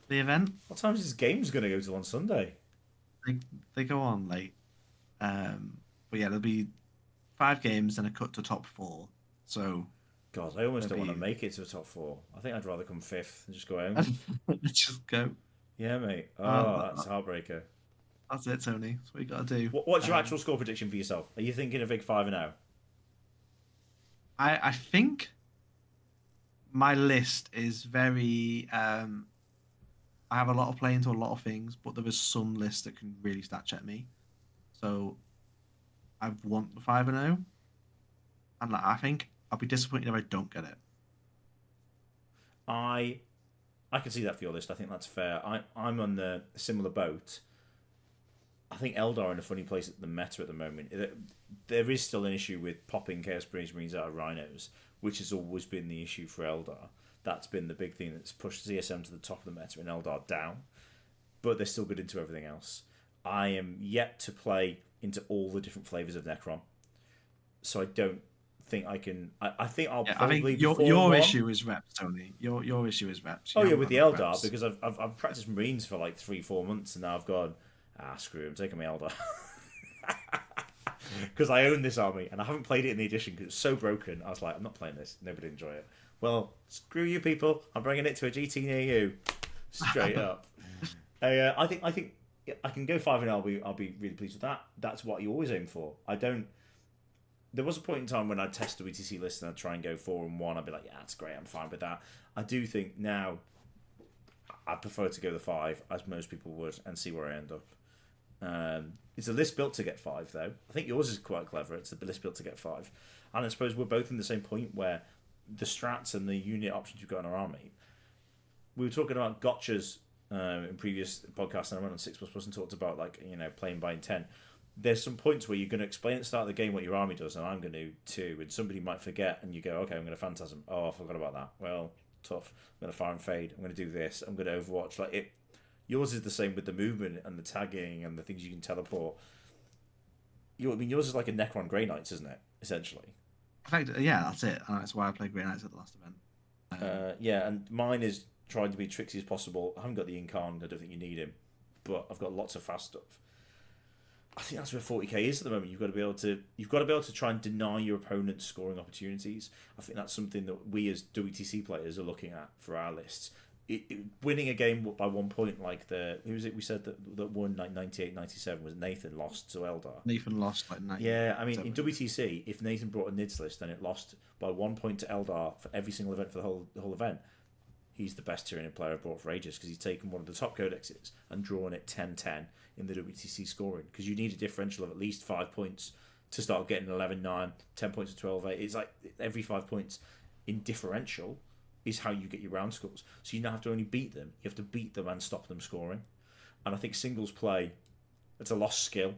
event. What time is this game's going to go to on Sunday? They go on late. But yeah, there'll be 5 games and a cut to top 4. So. God, I almost don't want to make it to the top 4. I think I'd rather come 5th and just go home. Just go. Yeah, mate. Oh, that's a heartbreaker. That's it, Tony. That's what you got to do. What's your actual score prediction for yourself? Are you thinking a big 5-0? I think my list is very. I have a lot of play into a lot of things, but there is some lists that can really stat check me. So I want the 5-0, and I think I'll be disappointed if I don't get it. I can see that for your list. I think that's fair. I'm on the similar boat. I think Eldar are in a funny place at the meta at the moment. There is still an issue with popping Chaos Marines out of Rhinos, which has always been the issue for Eldar. That's been the big thing that's pushed CSM to the top of the meta and Eldar down. But they're still good into everything else. I am yet to play into all the different flavours of Necron. So I don't think I can. I think I'll probably. I think your issue is reps, Tony. Your issue is reps. Oh yeah, with the Eldar reps. Because I've practiced Marines for 3-4 months and now I've gone. Screw it, I'm taking my Eldar. Because I own this army and I haven't played it in the edition because it's so broken. I was like, I'm not playing this. Nobody enjoy it. Well, screw you people. I'm bringing it to a GT near you. Straight up. I think I can go 5 and I'll be really pleased with that. That's what you always aim for. There was a point in time when I'd test the WTC list and I'd try and go 4-1. I'd be like, yeah, that's great. I'm fine with that. I do think now I prefer to go the 5, as most people would, and see where I end up. It's a list built to get 5, though. I think yours is quite clever. It's a list built to get 5. And I suppose we're both in the same point where the strats and the unit options we've got in our army. We were talking about gotchas in previous podcasts, and I went on 6++ and talked about playing by intent. There's some points where you're going to explain at the start of the game what your army does, and I'm going to too, and somebody might forget, and you go, okay, I'm going to Phantasm. Oh, I forgot about that. Well, tough. I'm going to Fire and Fade. I'm going to do this. I'm going to Overwatch. Yours is the same with the movement and the tagging and the things you can teleport. Yours is like a Necron Grey Knights, isn't it? Essentially. In fact, yeah, that's it. And that's why I played Grey Knights at the last event. Yeah, and mine is trying to be tricksy as possible. I haven't got the Incarn. I don't think you need him, but I've got lots of fast stuff. I think that's where 40k is at the moment. You've got to be able to try and deny your opponent's scoring opportunities. I think that's something that we as WTC players are looking at for our lists. Winning a game by 1 point, like who was it we said that won 98-97 was Nathan lost to Eldar. Nathan lost 90. Yeah, I mean in WTC, if Nathan brought a NIDS list and it lost by 1 point to Eldar for every single event for the whole event, he's the best Tyranid player I've bought for ages, because he's taken one of the top codexes and drawn it 10-10 in the WTC scoring, because you need a differential of at least 5 points to start getting 11-9, 10 points to 12-8. It's like every 5 points in differential is how you get your round scores. So you don't have to only beat them, you have to beat them and stop them scoring. And I think singles play, it's a lost skill.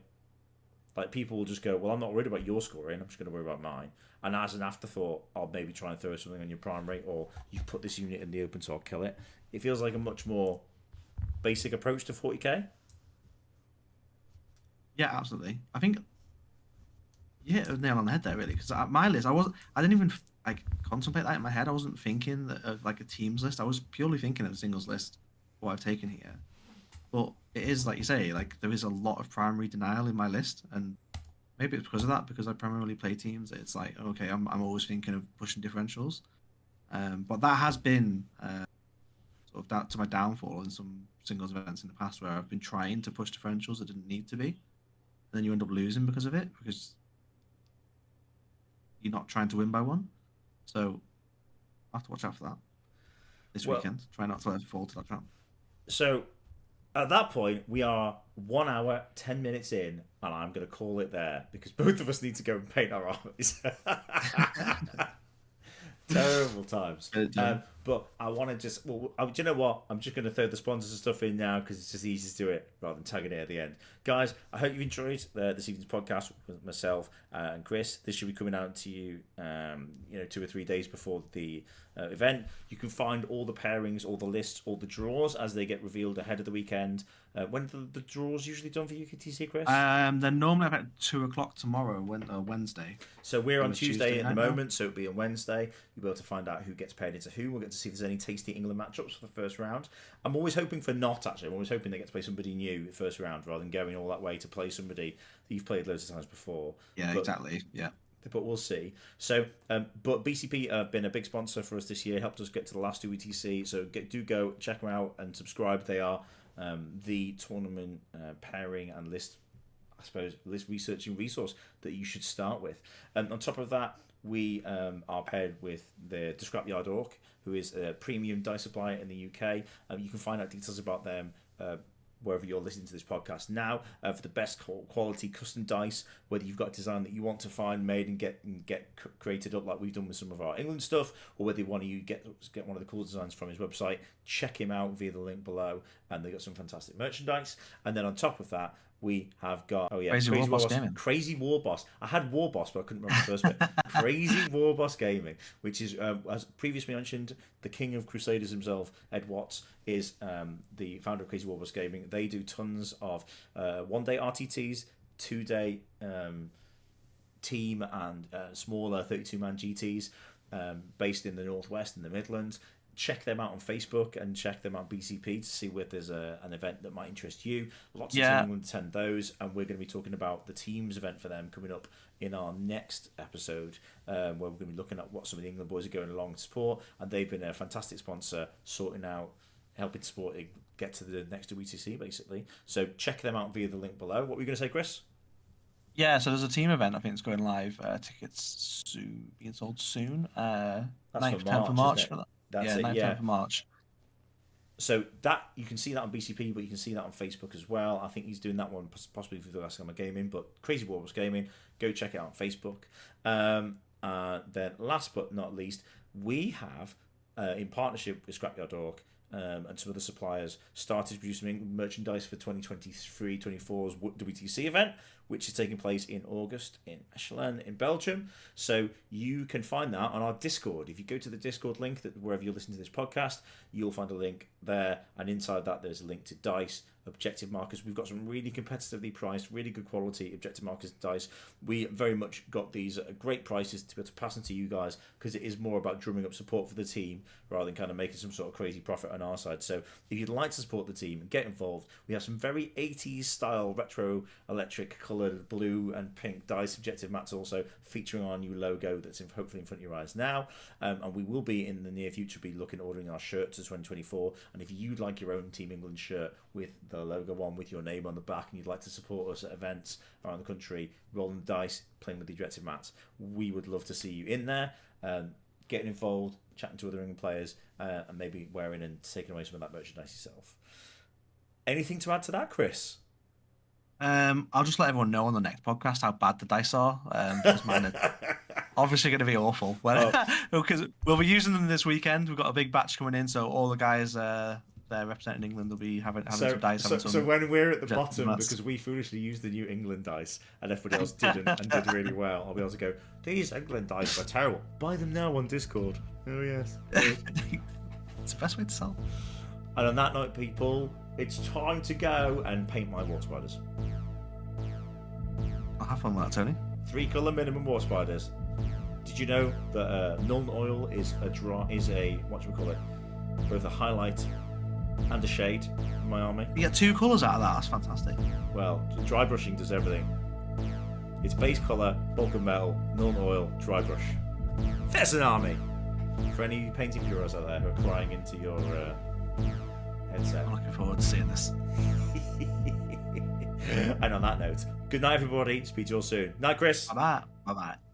Like, people will just go, well, I'm not worried about your scoring, I'm just going to worry about mine. And as an afterthought, I'll maybe try and throw something on your primary, or you put this unit in the open, so I'll kill it. It feels like a much more basic approach to 40k. Yeah, absolutely. I think you hit a nail on the head there, really, because my list, I didn't even like contemplate that in my head. I wasn't thinking of like a teams list. I was purely thinking of a singles list, what I've taken here. But it is, like you say, like there is a lot of primary denial in my list, and maybe it's because of that, because I primarily play teams. It's like, okay, I'm always thinking of pushing differentials, but that has been sort of that to my downfall in some singles events in the past, where I've been trying to push differentials that didn't need to be, and then you end up losing because of it, because you're not trying to win by one. So I have to watch out for that this weekend. Try not to fall to that trap. So at that point, we are 1 hour, 10 minutes in, and I'm going to call it there, because both of us need to go and paint our armies. Terrible times. But I want to just... Well, do you know what? I'm just going to throw the sponsors and stuff in now, because it's just easy to do it rather than tagging it at the end. Guys, I hope you enjoyed this evening's podcast with myself and Chris. This should be coming out to you, 2 or 3 days before the event. You can find all the pairings, all the lists, all the draws as they get revealed ahead of the weekend. When are the draws usually done for UKTC, Chris? They're normally about 2:00 tomorrow, Wednesday. So we're on Tuesday at the moment, so it'll be on Wednesday. You'll be able to find out who gets paired into who. We'll get to see if there's any tasty England matchups for the first round. I'm always hoping for not, actually. I'm always hoping they get to play somebody new the first round, rather than going all that way to play somebody that you've played loads of times before. Yeah, exactly. Yeah. But we'll see. So, but BCP have been a big sponsor for us this year, helped us get to the last UKTC. So do go check them out and subscribe. They are the tournament pairing and list researching resource that you should start with. And on top of that, we are paired with the Scrapyard Orc, who is a premium dice supplier in the UK. You can find out details about them wherever you're listening to this podcast now, for the best quality custom dice, whether you've got a design that you want to find made and get created up like we've done with some of our England stuff, or whether you want to get one of the cool designs from his website. Check him out via the link below, and they got some fantastic merchandise. And then on top of that, we have got Crazy War Boss Gaming. Crazy War Boss. I had War Boss, but I couldn't remember the first bit. Crazy War Boss Gaming, which is, as previously mentioned, the king of Crusaders himself, Ed Watts, is the founder of Crazy War Boss Gaming. They do tons of 1-day RTTs, 2-day team and smaller 32-man GTs based in the Northwest and the Midlands. Check them out on Facebook and check them out on BCP to see whether there's an event that might interest you. Lots of Team England attend those, and we're going to be talking about the teams event for them coming up in our next episode, where we're going to be looking at what some of the England boys are going along to support, and they've been a fantastic sponsor, helping support it get to the next WTC basically. So check them out via the link below. What were you going to say, Chris? Yeah, so there's a team event, I think it's going live. Tickets soon being sold soon. 9th, 10th of March for that. That's it, 9th of March. So that you can see that on BCP, but you can see that on Facebook as well. I think he's doing that one possibly for the last time of gaming, but Crazy War Boss Gaming, go check it out on Facebook. Then last but not least, we have in partnership with Scrapyard Orc and some other suppliers started producing merchandise for 2023-24's WTC event, which is taking place in August in Mechelen in Belgium. So you can find that on our Discord. If you go to the Discord link, that wherever you're listening to this podcast, you'll find a link there, and inside that there's a link to dice, objective markers. We've got some really competitively priced, really good quality objective markers dice. We very much got these at great prices to be able to pass them to you guys, because it is more about drumming up support for the team rather than kind of making some sort of crazy profit on our side. So if you'd like to support the team and get involved, we have some very 80s style retro electric coloured blue and pink dice objective mats also featuring our new logo that's hopefully in front of your eyes now, and we will be in the near future ordering our shirts to 2024. And if you'd like your own Team England shirt with the logo on with your name on the back, and you'd like to support us at events around the country, rolling the dice, playing with the objective mats, we would love to see you in there. getting involved, chatting to other England players, and maybe wearing and taking away some of that merchandise yourself. Anything to add to that, Chris? I'll just let everyone know on the next podcast how bad the dice are. Because mine are obviously going to be awful. Because we'll be using them this weekend. We've got a big batch coming in, so all the guys they're representing England will be having some dice. So when we're at the bottom, because we foolishly used the new England dice and everybody else didn't and did really well, I'll be able to go, these England dice are terrible. Buy them now on Discord. Oh, yes. It's the best way to sell. And on that note, people, it's time to go and paint my war spiders. I'll have fun with that, Tony. 3 colour minimum war spiders. Did you know that Nuln Oil is both a highlight and a shade in my army? You get 2 colours out of that. That's fantastic. Well, dry brushing does everything. It's base colour, bulk of metal, Nuln Oil, dry brush. There's an army! For any painting bureaus out there who are crying into your headset. I'm looking forward to seeing this. And on that note, good night, everybody. Speak to you all soon. Night, Chris. Bye-bye. Bye-bye.